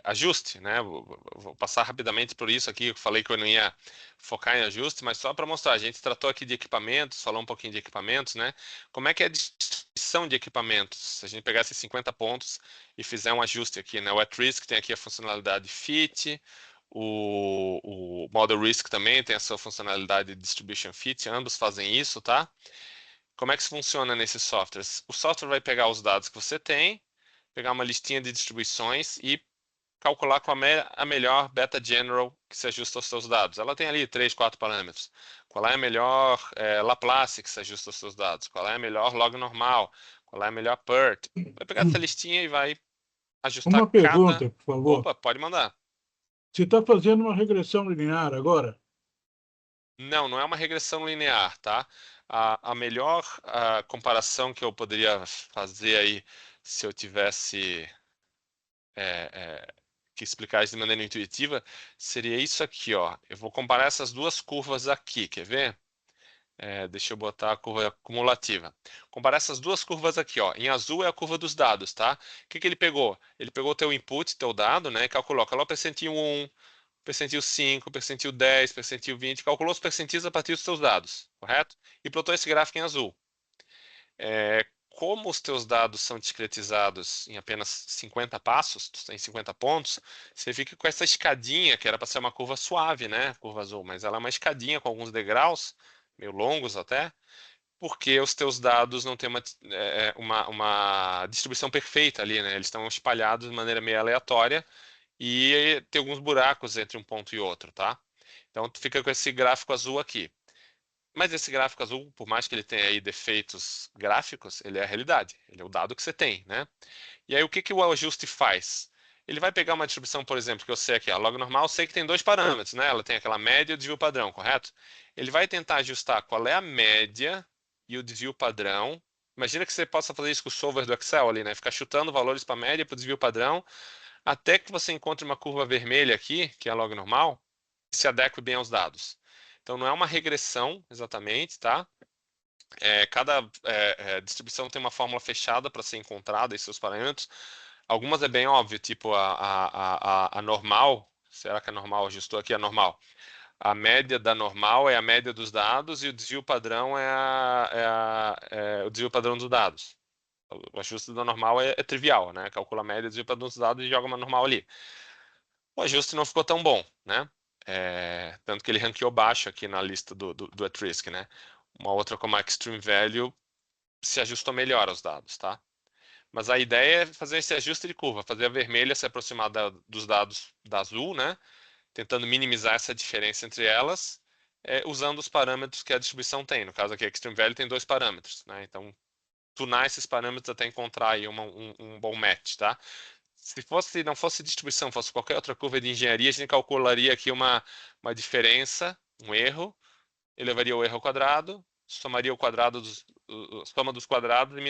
ajuste, né? Vou passar rapidamente por isso aqui. Eu falei que eu não ia focar em ajuste, mas só para mostrar. A gente tratou aqui de equipamentos, falou um pouquinho de equipamentos, né? Como é que é a distribuição de equipamentos? Se a gente pegasse 50 pontos e fizer um ajuste aqui, né? O at-risk tem aqui a funcionalidade fit, o model risk também tem a sua funcionalidade de distribution fit, ambos fazem isso, tá? Como é que isso funciona nesses softwares? O software vai pegar os dados que você tem, pegar uma listinha de distribuições e calcular qual é a melhor beta general que se ajusta aos seus dados. Ela tem ali 3, 4 parâmetros. Qual é a melhor Laplace que se ajusta aos seus dados? Qual é a melhor log normal? Qual é a melhor PERT? Vai pegar essa listinha e vai ajustar Uma cada... pergunta, por favor. Opa, pode mandar. Você está fazendo uma regressão linear agora? Não, não é uma regressão linear, tá? A melhor comparação que eu poderia fazer aí, se eu tivesse que explicar isso de maneira intuitiva, seria isso aqui, ó. Eu vou comparar essas duas curvas aqui, quer ver? Deixa eu botar a curva cumulativa. Comparar essas duas curvas aqui, ó. Em azul é a curva dos dados, tá? O que que ele pegou? Ele pegou o teu input, teu dado, né? E calculou. Calculou o percentil 1, percentil 5, percentil 10, percentil 20. Calculou os percentis a partir dos teus dados, correto? E plotou esse gráfico em azul. Como os teus dados são discretizados em apenas 50 passos, tu tem 50 pontos, você fica com essa escadinha, que era para ser uma curva suave, né? Curva azul, mas ela é uma escadinha com alguns degraus, meio longos até, porque os teus dados não têm uma distribuição perfeita ali, né? Eles estão espalhados de maneira meio aleatória e tem alguns buracos entre um ponto e outro, tá? Então tu fica com esse gráfico azul aqui. Mas esse gráfico azul, por mais que ele tenha aí defeitos gráficos, ele é a realidade, ele é o dado que você tem, né? E aí o que que o ajuste faz? Ele vai pegar uma distribuição, por exemplo, que eu sei aqui, a log normal, eu sei que tem dois parâmetros, né? Ela tem aquela média e o desvio padrão, correto? Ele vai tentar ajustar qual é a média e o desvio padrão. Imagina que você possa fazer isso com o solver do Excel ali, né? Ficar chutando valores para a média e para o desvio padrão, até que você encontre uma curva vermelha aqui, que é a log normal, que se adeque bem aos dados. Então não é uma regressão exatamente, tá? Cada distribuição tem uma fórmula fechada para ser encontrada e seus parâmetros. Algumas é bem óbvio, tipo a normal. Será que a normal ajustou aqui? A normal. A média da normal é a média dos dados e o desvio padrão é o desvio padrão dos dados. O ajuste da normal é trivial, né? Calcula a média, desvio padrão dos dados e joga uma normal ali. O ajuste não ficou tão bom, né? Tanto que ele ranqueou baixo aqui na lista do at-risk, né? Uma outra como a Extreme Value se ajustou melhor aos dados, tá? Mas a ideia é fazer esse ajuste de curva, fazer a vermelha se aproximar dos dados da azul, né? Tentando minimizar essa diferença entre elas, usando os parâmetros que a distribuição tem. No caso aqui, a Extreme Value tem dois parâmetros, né? Então, tunar esses parâmetros até encontrar aí um bom match, tá? Se não fosse distribuição, fosse qualquer outra curva de engenharia, a gente calcularia aqui uma diferença, um erro, elevaria o erro ao quadrado, somaria o quadrado a soma dos quadrados e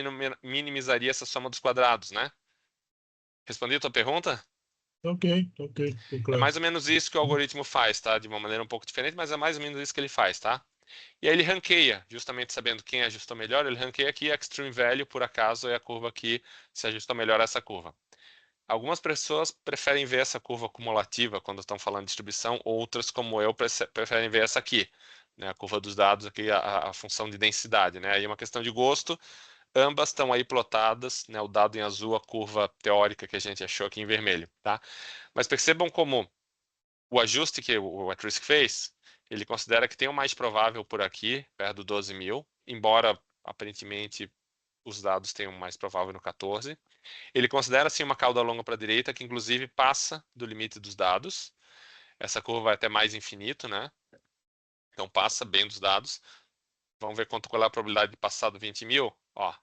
minimizaria essa soma dos quadrados, né? Respondi a tua pergunta? Ok, tô É claro. mais ou menos isso que o algoritmo faz, tá? De uma maneira um pouco diferente, mas é mais ou menos isso que ele faz, tá? E aí ele ranqueia, justamente sabendo quem ajustou melhor, ele ranqueia aqui a Extreme Value, por acaso, é a curva que se ajustou melhor a essa curva. Algumas pessoas preferem ver essa curva cumulativa quando estão falando de distribuição, outras, como eu, preferem ver essa aqui, né, a curva dos dados, aqui, a função de densidade. Né? Aí é uma questão de gosto, ambas estão aí plotadas, né, o dado em azul, a curva teórica que a gente achou aqui em vermelho. Tá? Mas percebam como o ajuste que o at-risk fez, ele considera que tem o mais provável por aqui, perto do 12.000, embora aparentemente os dados tenham mais provável no 14. Ele considera assim uma cauda longa para a direita, que inclusive passa do limite dos dados. Essa curva vai até mais infinito, né? Então passa bem dos dados. Vamos ver qual é a probabilidade de passar do 20.000. Ó,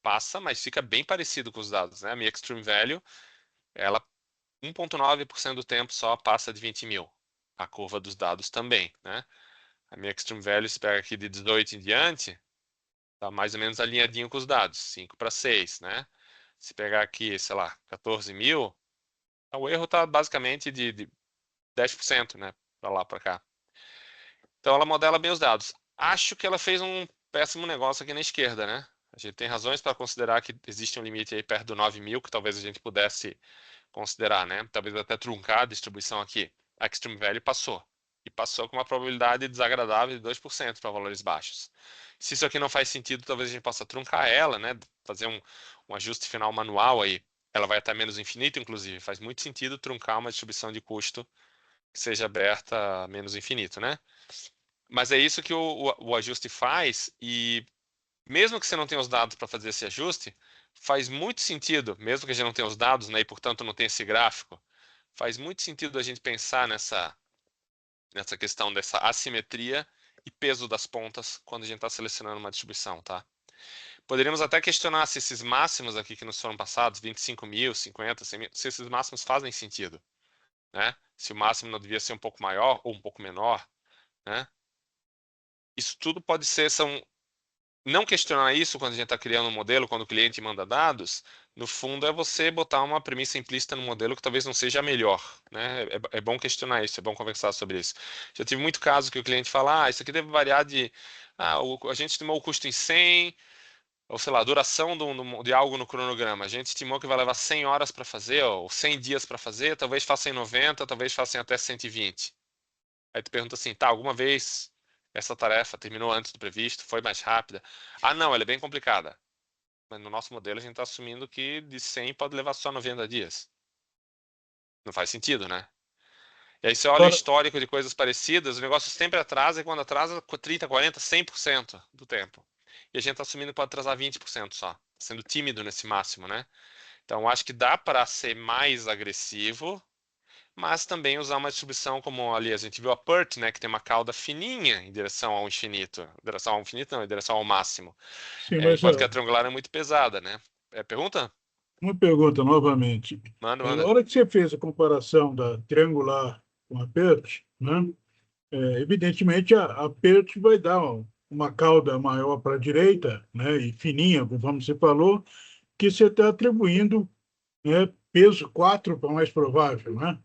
passa, mas fica bem parecido com os dados, né? A minha extreme value, ela 1,9% do tempo só passa de 20.000. A curva dos dados também, né? A minha extreme value, se pega aqui de 18 em diante, tá mais ou menos alinhadinho com os dados, 5 para 6, né? Se pegar aqui, sei lá, 14.000, o erro está basicamente de 10%, né? Para lá, para cá. Então ela modela bem os dados. Acho que ela fez um péssimo negócio aqui na esquerda, né? A gente tem razões para considerar que existe um limite aí perto do 9.000, que talvez a gente pudesse considerar, né? Talvez até truncar a distribuição aqui. A Extreme Value passou. E passou com uma probabilidade desagradável de 2% para valores baixos. Se isso aqui não faz sentido, talvez a gente possa truncar ela, né? Fazer um ajuste final manual aí. Ela vai até menos infinito, inclusive. Faz muito sentido truncar uma distribuição de custo que seja aberta a menos infinito, né? Mas é isso que o ajuste faz, e mesmo que você não tenha os dados para fazer esse ajuste, faz muito sentido, mesmo que a gente não tenha os dados, né, e portanto não tenha esse gráfico, faz muito sentido a gente pensar nessa questão dessa assimetria e peso das pontas quando a gente está selecionando uma distribuição, tá? Poderíamos até questionar se esses máximos aqui que nos foram passados, 25 mil, 50, 100 mil, se esses máximos fazem sentido, né? Se o máximo não devia ser um pouco maior ou um pouco menor, né? Isso tudo pode ser, não questionar isso quando a gente está criando um modelo, quando o cliente manda dados, no fundo é você botar uma premissa implícita no modelo que talvez não seja a melhor, né? É bom questionar isso, é bom conversar sobre isso. Já tive muito caso que o cliente fala, isso aqui deve variar a gente estimou o custo em 100, ou sei lá, a duração de algo no cronograma. A gente estimou que vai levar 100 horas para fazer, ou 100 dias para fazer, talvez faça em 90, talvez faça em até 120. Aí tu pergunta assim, tá, alguma vez essa tarefa terminou antes do previsto, foi mais rápida? Ah, não, ela é bem complicada. Mas no nosso modelo a gente está assumindo que de 100 pode levar só 90 dias. Não faz sentido, né? E aí você olha o Agora, histórico de coisas parecidas, o negócio sempre atrasa e quando atrasa 30, 40, 100% do tempo. E a gente está assumindo que pode atrasar 20% só, sendo tímido nesse máximo, né? Então acho que dá para ser mais agressivo, mas também usar uma distribuição como ali a gente viu a PERT, né, que tem uma cauda fininha em direção ao infinito. Em direção ao infinito não, em direção ao máximo. sim, mas Enquanto que a triangular é muito pesada, né? Pergunta? uma pergunta novamente. Manda, Na manda. hora que você fez a comparação da triangular com a PERT, né, evidentemente a PERT vai dar uma cauda maior para a direita, né, e fininha, conforme você falou, que você está atribuindo, né, peso 4 para mais provável, né?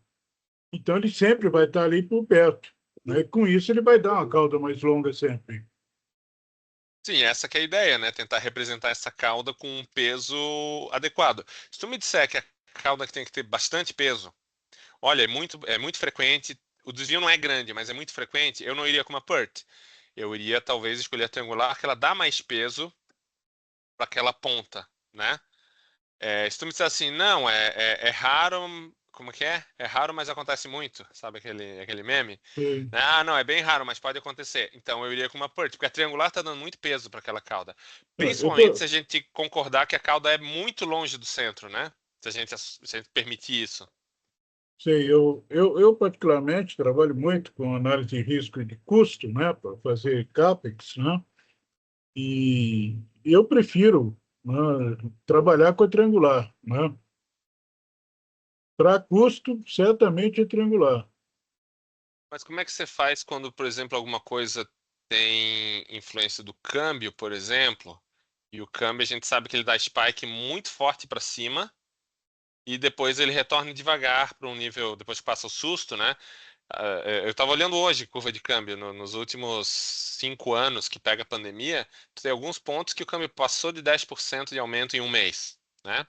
Então ele sempre vai estar ali por perto, né? E com isso ele vai dar uma cauda mais longa sempre. Sim, essa que é a ideia, né? Tentar representar essa cauda com um peso adequado. Se tu me disser que a cauda que tem que ter bastante peso, olha, é muito frequente, o desvio não é grande, mas é muito frequente, eu não iria com uma PERT. Eu iria talvez escolher a triangular, que ela dá mais peso para aquela ponta, né? Se tu me disser assim, não, é raro, como que é? É raro, mas acontece muito, sabe aquele meme? E, Ah, não, é bem raro, mas pode acontecer. Então eu iria com uma PERT, porque a triangular está dando muito peso para aquela cauda. eu Principalmente se tô, a gente concordar que a cauda é muito longe do centro, né? Se a gente permitir isso. sei, eu particularmente trabalho muito com análise de risco e de custo, né, para fazer CAPEX, né? E eu prefiro, né, trabalhar com a triangular, né? Para custo, certamente é triangular. Mas como é que você faz quando, por exemplo, alguma coisa tem influência do câmbio, por exemplo, e o câmbio a gente sabe que ele dá spike muito forte para cima e depois ele retorna devagar para um nível, depois que passa o susto, né? Eu estava olhando hoje curva de câmbio nos últimos 5 anos que pega a pandemia, tem alguns pontos que o câmbio passou de 10% de aumento em um mês, né?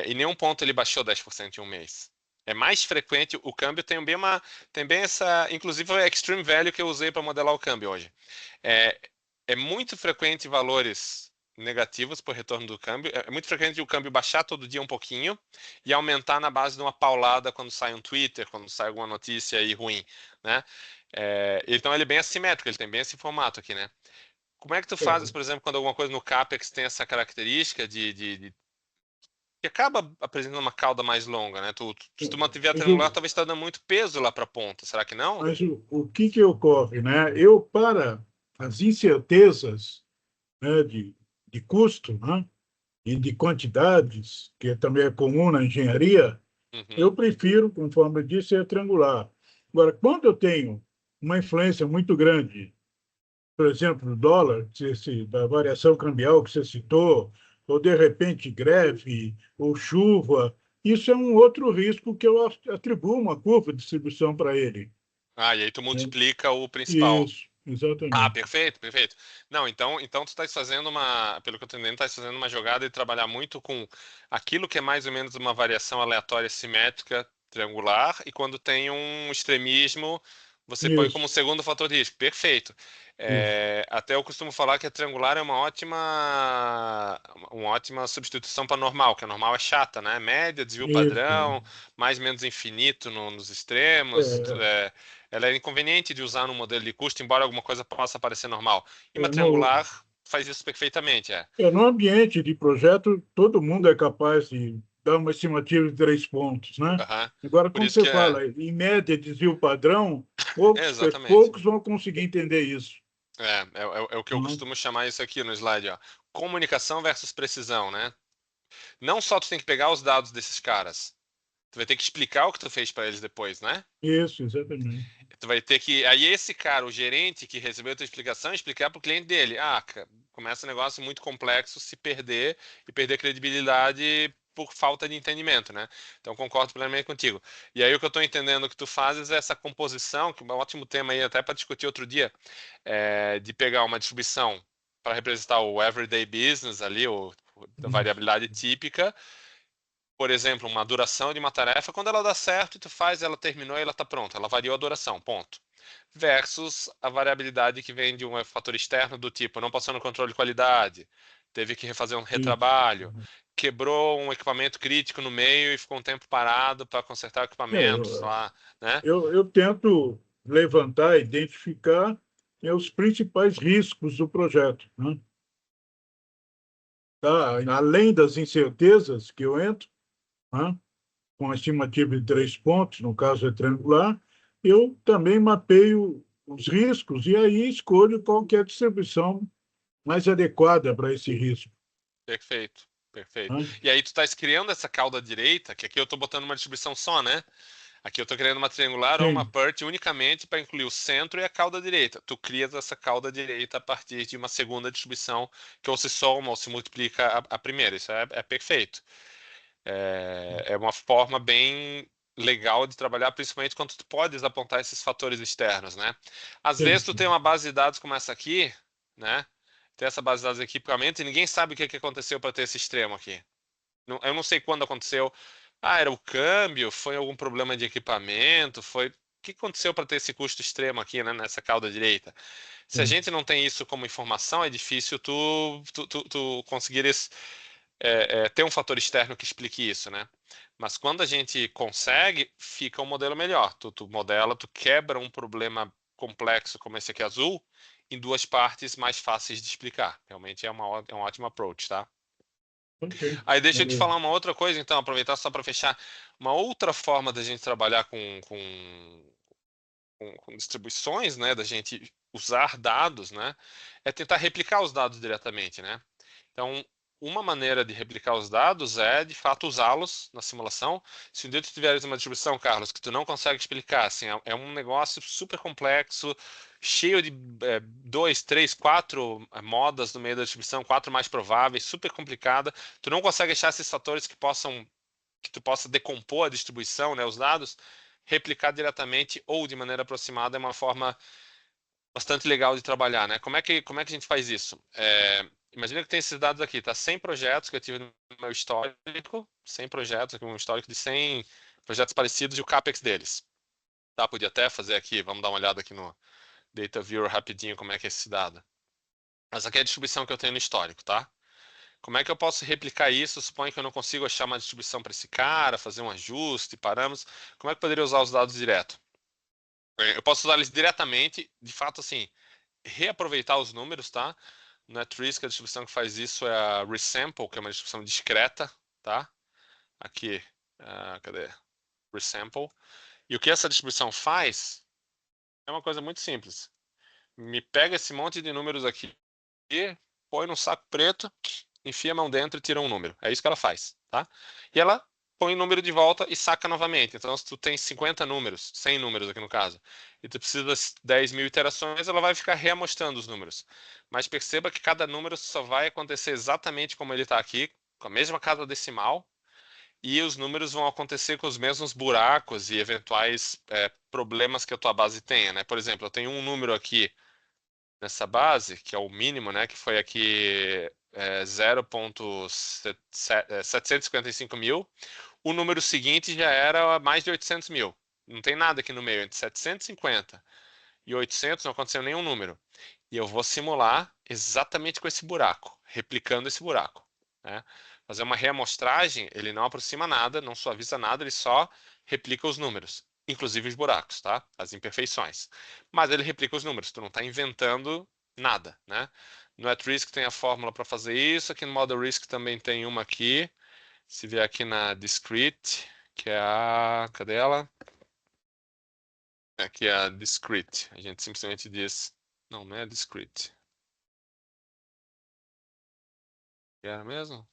Em nenhum ponto ele baixou 10% em um mês. É mais frequente, o câmbio tem bem essa, inclusive o extreme value que eu usei para modelar o câmbio hoje. É, é muito frequente valores negativos por retorno do câmbio. É muito frequente o câmbio baixar todo dia um pouquinho e aumentar na base de uma paulada quando sai um Twitter, quando sai alguma notícia aí ruim, né? Então ele é bem assimétrico, ele tem bem esse formato aqui, né? Como é que tu fazes, por exemplo, quando alguma coisa no CAPEX tem essa característica que acaba apresentando uma cauda mais longa, né? Se tu mantiver a Mas triangular, talvez está dando muito peso lá para a ponta, será que não? o que ocorre, né? Eu, para as incertezas, né, de custo, né, e de quantidades, que também é comum na engenharia, Uhum. eu prefiro, conforme eu disse, ser triangular. Agora, quando eu tenho uma influência muito grande, por exemplo, do dólar, da variação cambial que você citou, ou de repente greve, ou chuva, isso é um outro risco que eu atribuo uma curva de distribuição para ele, E aí tu né? multiplica o principal. Isso, exatamente. Perfeito, perfeito. Não, então tu estás fazendo pelo que eu estou entendendo, estás fazendo uma jogada de trabalhar muito com aquilo que é mais ou menos uma variação aleatória simétrica triangular, e quando tem um extremismo, você põe como Isso, segundo fator de risco. Perfeito. isso, Até eu costumo falar que a triangular é uma ótima substituição para normal, que a normal é chata, né? Média, desvio isso. padrão, mais ou menos infinito nos extremos. É, Ela é inconveniente de usar no modelo de custo, embora alguma coisa possa parecer normal. E uma é, no, triangular faz isso perfeitamente. no ambiente de projeto, todo mundo é capaz de dá uma estimativa de 3 pontos, né? Aham. Agora, Por como isso você que é. fala, em média, desvio padrão, Exatamente. poucos vão conseguir entender isso. É o que eu Né? costumo chamar isso aqui no slide, ó. Comunicação versus precisão, né? Não só tu tem que pegar os dados desses caras, tu vai ter que explicar o que tu fez para eles depois, né? Isso, exatamente. Tu vai ter que. Aí esse cara, o gerente que recebeu a tua explicação, explicar para o cliente dele. Começa um negócio muito complexo se perder e perder credibilidade por falta de entendimento, né? Então concordo plenamente contigo. E aí o que eu estou entendendo que tu fazes é essa composição, que é um ótimo tema aí até para discutir outro dia, de pegar uma distribuição para representar o everyday business ali, a variabilidade típica, por exemplo, uma duração de uma tarefa, quando ela dá certo, tu faz, ela terminou e ela está pronta, ela variou a duração, ponto. Versus a variabilidade que vem de um fator externo do tipo, não passou no controle de qualidade, teve que refazer um Isso. retrabalho, quebrou um equipamento crítico no meio e ficou um tempo parado para consertar o equipamento, sei Eu, lá, né? eu tento levantar, identificar os principais riscos do projeto. Né? Tá? Além das incertezas que eu entro, né? Com a estimativa de 3 pontos, no caso é triangular, eu também mapeio os riscos e aí escolho qual que é a distribuição mais adequada para esse risco. Perfeito, perfeito. Né? E aí tu estás criando essa cauda direita, que aqui eu estou botando uma distribuição só, né? Aqui eu estou criando uma triangular ou uma Sim, PERT unicamente para incluir o centro e a cauda direita. Tu crias essa cauda direita a partir de uma segunda distribuição que ou se soma ou se multiplica a primeira. Isso é perfeito. É uma forma bem legal de trabalhar, principalmente quando tu podes apontar esses fatores externos, né? Às vezes sim, tu tem uma base de dados como essa aqui, né? Tem essa base de dados aqui, equipamento, e ninguém sabe o que aconteceu para ter esse extremo aqui. Eu não sei quando aconteceu. Era o câmbio? Foi algum problema de equipamento? Foi. O que aconteceu para ter esse custo extremo aqui, né, nessa cauda direita? Se a sim. gente não tem isso como informação, é difícil tu conseguires ter um fator externo que explique isso, né? Mas quando a gente consegue, fica um modelo melhor. Tu modela, tu quebra um problema complexo como esse aqui azul em duas partes mais fáceis de explicar. Realmente é um ótimo approach, tá? Ok, Aí deixa eu te valeu. falar uma outra coisa, então, aproveitar só para fechar. Uma outra forma da gente trabalhar com distribuições, né, da gente usar dados, né, é tentar replicar os dados diretamente, né? Então, uma maneira de replicar os dados é, de fato, usá-los na simulação. Se um dia tu tiveres uma distribuição, Carlos, que tu não consegue explicar, assim, é um negócio super complexo, cheio de 2, 3, 4 modas no meio da distribuição, 4 mais prováveis, super complicada. Tu não consegue achar esses fatores que tu possa decompor a distribuição, né, os dados, replicar diretamente ou de maneira aproximada é uma forma bastante legal de trabalhar, né? Como é que a gente faz isso? Imagina que tem esses dados aqui, tá? 100 projetos que eu tive no meu histórico, 100 projetos, aqui um histórico de 100 projetos parecidos e o CAPEX deles. Tá? Podia até fazer aqui, vamos dar uma olhada aqui no Data Viewer rapidinho, como é que é esse dado. Mas aqui é a distribuição que eu tenho no histórico, tá? Como é que eu posso replicar isso? Suponho que eu não consigo achar uma distribuição para esse cara, fazer um ajuste, parâmetros. Como é que eu poderia usar os dados direto? Eu posso usar eles diretamente, de fato, assim, reaproveitar os números, tá? No NetRisk, a distribuição que faz isso é a Resample, que é uma distribuição discreta, tá? Aqui, cadê? Resample. E o que essa distribuição faz é uma coisa muito simples. Me pega esse monte de números aqui, põe num saco preto, enfia a mão dentro e tira um número. É isso que ela faz, tá? E ela põe o número de volta e saca novamente. Então, se tu tem 50 números, 100 números aqui no caso, e tu precisa das 10 mil iterações, ela vai ficar reamostrando os números. Mas perceba que cada número só vai acontecer exatamente como ele está aqui, com a mesma casa decimal, e os números vão acontecer com os mesmos buracos e eventuais problemas que a tua base tenha, né? Por exemplo, eu tenho um número aqui nessa base, que é o mínimo, né, que foi aqui 0,755 mil, o número seguinte já era mais de 800 mil. Não tem nada aqui no meio, entre 750 e 800 não aconteceu nenhum número. E eu vou simular exatamente com esse buraco, replicando esse buraco, né? Fazer uma reamostragem, ele não aproxima nada, não suaviza nada, ele só replica os números, inclusive os buracos, tá? As imperfeições. Mas ele replica os números, tu não está inventando nada, né? No AtRisk tem a fórmula para fazer isso, aqui no Model Risk também tem uma aqui. Se vier aqui na discrete, que é a... Cadê ela? Aqui é a discrete. A gente simplesmente diz... Não é discrete. Era mesmo?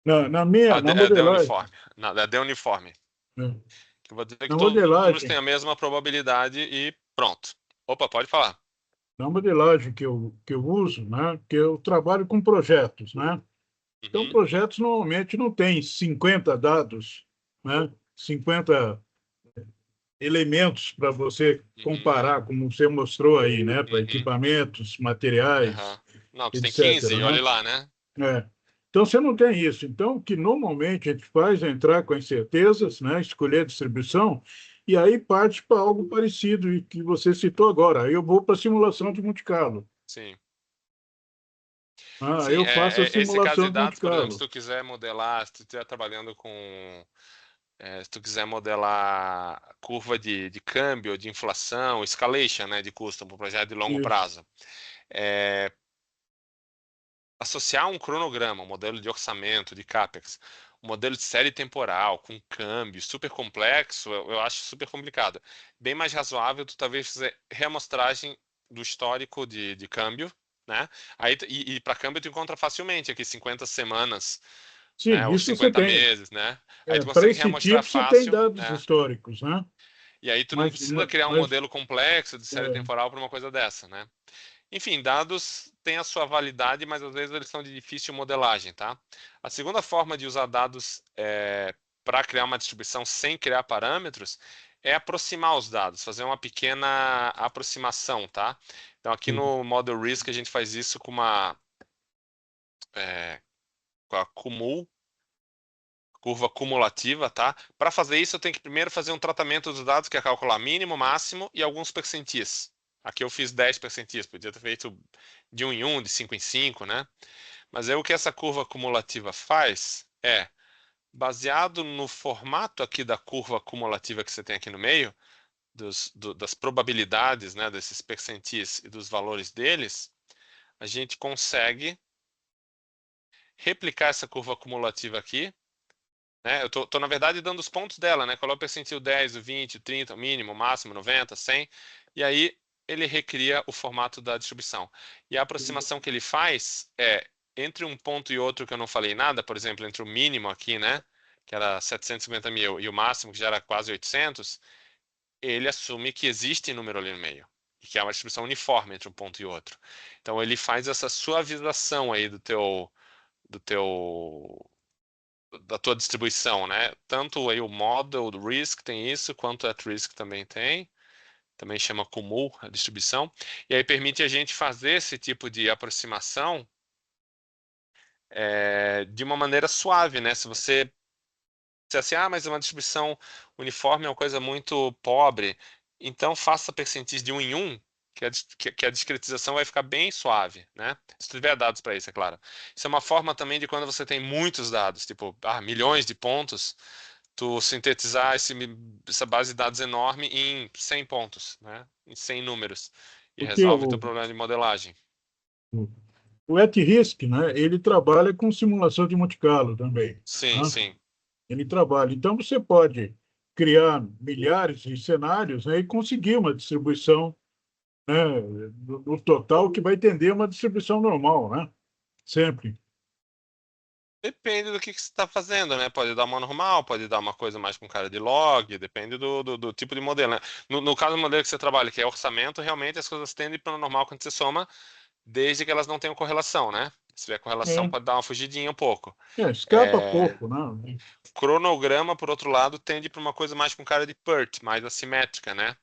Na minha, na É de modelagem, uniforme. Não, é de uniforme. né, Eu vou dizer que na todos os números têm modelagem, a mesma probabilidade e pronto. Opa, pode falar. na modelagem que eu uso, né, que eu trabalho com projetos, né? Então, Uhum, projetos normalmente não têm 50 dados, né? 50 elementos para você uhum, comparar, como você mostrou aí, né? Para uhum, equipamentos, materiais, aham. Não, tu tem etc., 15, olha né? lá, né? É. Então, você não tem isso. Então, o que normalmente a gente faz é entrar com incertezas, né? Escolher a distribuição, e aí parte para algo parecido e que você citou agora. Aí eu vou para a simulação de Monte Carlo. Sim. Ah, Sim, eu faço a esse caso simulação de de Monte dados, por exemplo, se Carlo. tu quiser modelar, se tu estiver trabalhando com, se tu quiser modelar curva de câmbio, de inflação, escalation, né, de custo para um projeto de longo Isso. prazo, é, associar um cronograma, um modelo de orçamento, de CAPEX, um modelo de série temporal, com câmbio super complexo, eu acho super complicado. Bem mais razoável tu talvez fazer reamostragem do histórico de câmbio, né? Aí, e para câmbio tu encontra facilmente aqui 50 semanas, né? Sim, Ou isso você 50 tem. meses, né? Aí É, tu para consegue esse reamostrar tipo, você tem fácil, dados né? históricos, né? E aí tu não Mas, precisa criar um mas modelo complexo de série é, temporal para uma coisa dessa, né? Enfim, dados têm a sua validade, mas às vezes eles são de difícil modelagem, tá? A segunda forma de usar dados para criar uma distribuição sem criar parâmetros é aproximar os dados, fazer uma pequena aproximação, tá? Então aqui no Model Risk a gente faz isso com a curva cumulativa, tá? Para fazer isso eu tenho que primeiro fazer um tratamento dos dados, que é calcular mínimo, máximo e alguns percentis. Aqui eu fiz 10 percentis, podia ter feito de 1 em 1, de 5 em 5, né? Mas aí o que essa curva cumulativa faz é, baseado no formato aqui da curva cumulativa que você tem aqui no meio, das probabilidades, né, desses percentis e dos valores deles, a gente consegue replicar essa curva cumulativa aqui, né? Eu tô na verdade dando os pontos dela, né? Coloco o percentil 10, o 20, o 30, o mínimo, o máximo, 90, 100, e aí ele recria o formato da distribuição. E a aproximação que ele faz é entre um ponto e outro que eu não falei nada, por exemplo, entre o mínimo aqui, né, que era 750 mil, e o máximo, que já era quase 800, ele assume que existe número ali no meio, e que é uma distribuição uniforme entre um ponto e outro. Então ele faz essa suavização aí do teu da tua distribuição, né? Tanto aí o model do risk tem isso, quanto o at risk também tem. Também chama Cumul a distribuição. E aí permite a gente fazer esse tipo de aproximação de uma maneira suave, né? Se você disser assim, mas uma distribuição uniforme é uma coisa muito pobre, então faça percentis de 1 em 1, que a discretização vai ficar bem suave, né? Se tiver dados para isso, é claro. Isso é uma forma também de quando você tem muitos dados, tipo, milhões de pontos, tu sintetizar essa base de dados enorme em 100 pontos, né? Em 100 números. E porque resolve o teu problema de modelagem. o at-risk, né, ele trabalha com simulação de Monte Carlo também, Sim, né? sim. Ele trabalha. Então, você pode criar milhares de cenários, né, e conseguir uma distribuição, né, no total que vai tender a uma distribuição normal, né? Sempre. Depende do que você está fazendo, né? Pode dar uma normal, pode dar uma coisa mais com cara de log, depende do tipo de modelo, né? No caso do modelo que você trabalha, que é orçamento, realmente as coisas tendem para o normal quando você soma, desde que elas não tenham correlação, né? Se tiver correlação, É, pode dar uma fugidinha um pouco. escapa É, pouco, né? Cronograma, por outro lado, tende para uma coisa mais com cara de PERT, mais assimétrica, né?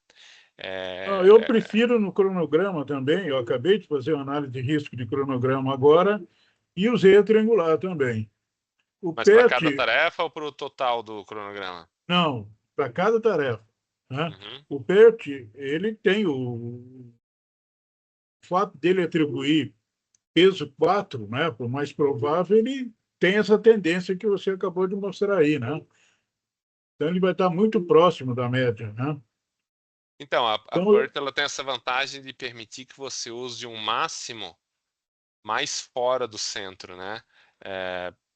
Ah, eu É, prefiro no cronograma também. Eu acabei de fazer uma análise de risco de cronograma agora e usei a triangular também. O mas para cada PERT, tarefa ou para o total do cronograma? não, para cada tarefa, né? Uhum. O PERT, ele tem o fato dele atribuir peso 4, né, por mais provável, ele tem essa tendência que você acabou de mostrar aí, né? Então ele vai estar muito próximo da média, né? Então, a Então, PERT ela tem essa vantagem de permitir que você use um máximo mais fora do centro, né?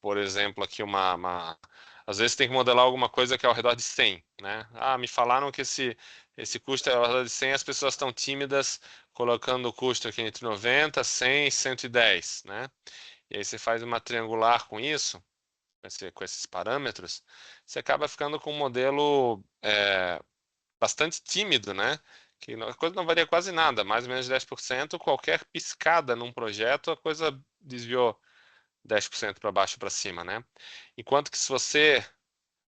por exemplo, aqui às vezes tem que modelar alguma coisa que é ao redor de 100, né? Ah, me falaram que esse custo é ao redor de 100, as pessoas estão tímidas colocando o custo aqui entre 90, 100 e 110, né? E aí você faz uma triangular com isso, com esses parâmetros, você acaba ficando com um modelo bastante tímido, né? Que a coisa não varia quase nada, mais ou menos 10%, qualquer piscada num projeto, a coisa desviou 10% para baixo para cima, né? Enquanto que se você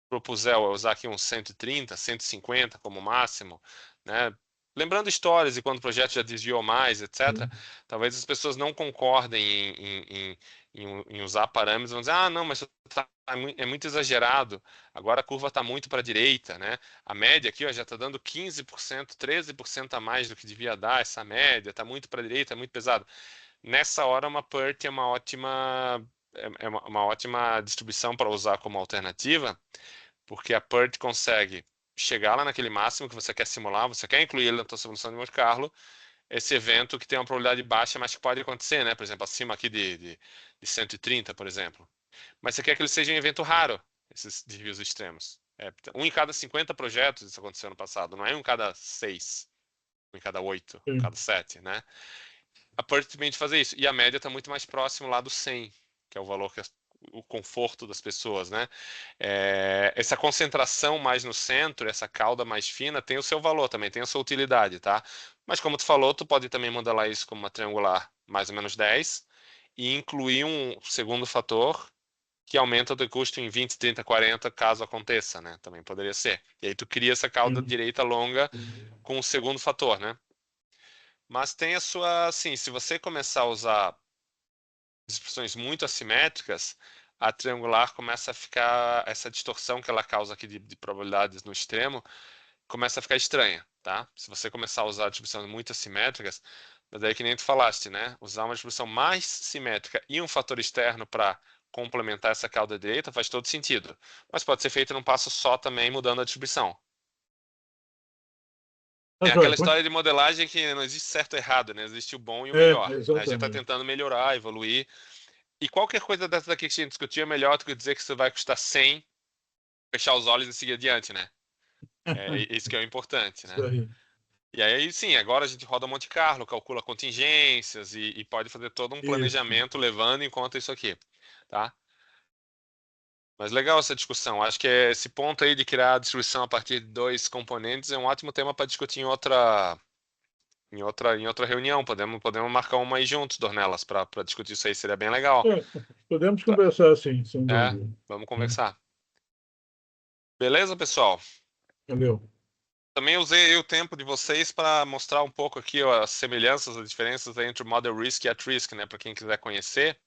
propuser usar aqui uns 130, 150 como máximo, né? Lembrando histórias e quando o projeto já desviou mais, etc., talvez as pessoas não concordem em usar parâmetros, vão dizer, ah, não, mas é muito exagerado, agora a curva está muito para a direita, né? A média aqui ó, já está dando 15%, 13% a mais do que devia dar, essa média, está muito para a direita, é muito pesado. Nessa hora, uma PERT é uma ótima distribuição para usar como alternativa, porque a PERT consegue chegar lá naquele máximo que você quer simular, você quer incluir ele na sua simulação de Monte Carlo, esse evento que tem uma probabilidade baixa, mas que pode acontecer, né? Por exemplo, acima aqui de 130, por exemplo. Mas você quer que ele seja um evento raro, esses desvios extremos. Um em cada 50 projetos isso aconteceu no passado, não é um em cada 6, um em cada 8, um em cada 7, né? A PERT permite fazer isso. E a média está muito mais próximo lá do 100, que é o valor que o conforto das pessoas, né? Essa concentração mais no centro, essa cauda mais fina, tem o seu valor também, tem a sua utilidade, tá? Mas como tu falou, tu pode também modelar isso como uma triangular mais ou menos 10 e incluir um segundo fator que aumenta o teu custo em 20, 30, 40, caso aconteça, né? Também poderia ser. E aí tu cria essa cauda direita longa com o segundo fator, né? Mas tem a sua, assim, se você começar a usar distribuições muito assimétricas, a triangular começa a ficar, essa distorção que ela causa aqui de probabilidades no extremo, começa a ficar estranha, tá? Se você começar a usar distribuições muito assimétricas, mas aí que nem tu falaste, né? Usar uma distribuição mais simétrica e um fator externo para complementar essa cauda direita faz todo sentido. Mas pode ser feito num passo só também, mudando a distribuição. É aquela história de modelagem que não existe certo ou errado, né? Existe o bom e o melhor. Né? A gente está tentando melhorar, evoluir. E qualquer coisa dessa daqui que a gente discutiu é melhor do que dizer que isso vai custar 100, fechar os olhos e seguir adiante, né? É isso que é o importante, né? E aí, sim, agora a gente roda Monte Carlo, calcula contingências e pode fazer todo um planejamento levando em conta isso aqui, tá? Mas legal essa discussão. Acho que esse ponto aí de criar a distribuição a partir de 2 componentes é um ótimo tema para discutir em outra reunião. Podemos marcar uma aí juntos, Dornelas, para discutir isso aí. Seria bem legal. Podemos conversar, sim, sem dúvida. Vamos conversar. Beleza, pessoal? Valeu. Também usei o tempo de vocês para mostrar um pouco aqui ó, as semelhanças, as diferenças entre o Model Risk e a Trisk, né? Para quem quiser conhecer.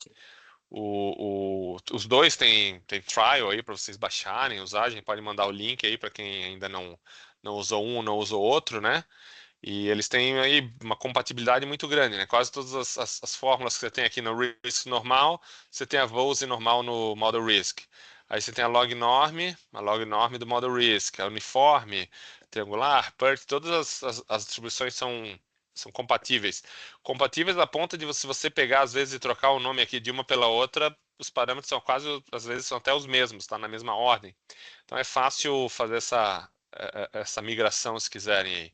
Os dois têm trial aí para vocês baixarem, usar. A gente pode mandar o link aí para quem ainda não usou um ou não usou outro, né? E eles têm aí uma compatibilidade muito grande, né? Quase todas as fórmulas que você tem aqui no Risk normal, você tem a VOSE normal no Model Risk. Aí você tem a log norm do Model Risk, a uniforme, triangular, PERT, todas as distribuições são compatíveis. Compatíveis a ponto de se você pegar, às vezes, e trocar o nome aqui de uma pela outra, os parâmetros são quase, às vezes, são até os mesmos, tá? Na mesma ordem. Então é fácil fazer essa migração, se quiserem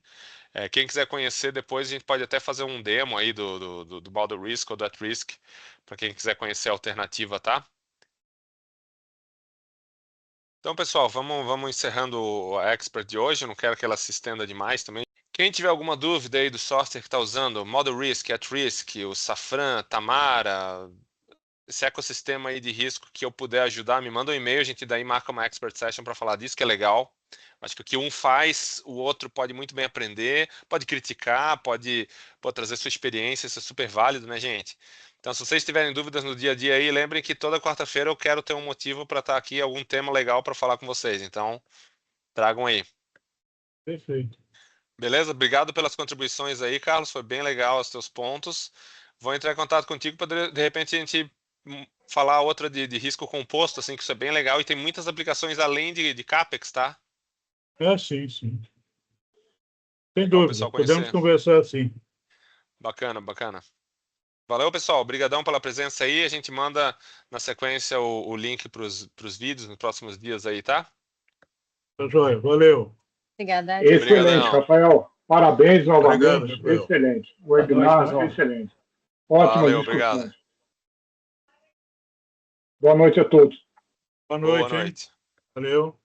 aí. Quem quiser conhecer depois, a gente pode até fazer um demo aí do Model Risk ou do At-Risk, para quem quiser conhecer a alternativa, tá? Então, pessoal, vamos encerrando a Expert de hoje. Eu não quero que ela se estenda demais também. Quem tiver alguma dúvida aí do software que está usando, Model Risk, At-Risk, o Safran, Tamara, esse ecossistema aí de risco que eu puder ajudar, me manda um e-mail, a gente daí marca uma Expert Session para falar disso, que é legal. Acho que o que um faz, o outro pode muito bem aprender, pode criticar, pode trazer sua experiência, isso é super válido, né, gente? Então, se vocês tiverem dúvidas no dia a dia aí, lembrem que toda quarta-feira eu quero ter um motivo para estar aqui, algum tema legal para falar com vocês. Então, tragam aí. Perfeito. Beleza? Obrigado pelas contribuições aí, Carlos. Foi bem legal os teus pontos. Vou entrar em contato contigo para, de repente, a gente falar outra de risco composto, assim, que isso é bem legal e tem muitas aplicações além de CAPEX, tá? Sim, sim. Sem Bom, dúvida. pessoal, Podemos conhecer. conversar sim. Bacana, bacana. Valeu, pessoal. Obrigadão pela presença aí. A gente manda na sequência o link para os vídeos nos próximos dias aí, tá? Tá joia, valeu. Obrigada. Excelente, Obrigadão. Rafael. Parabéns Obrigado, novamente. Rafael. Excelente. O webinar, excelente. Ótimas Valeu, discussões. obrigado. Boa noite a todos. Boa noite, Boa hein? noite. Valeu.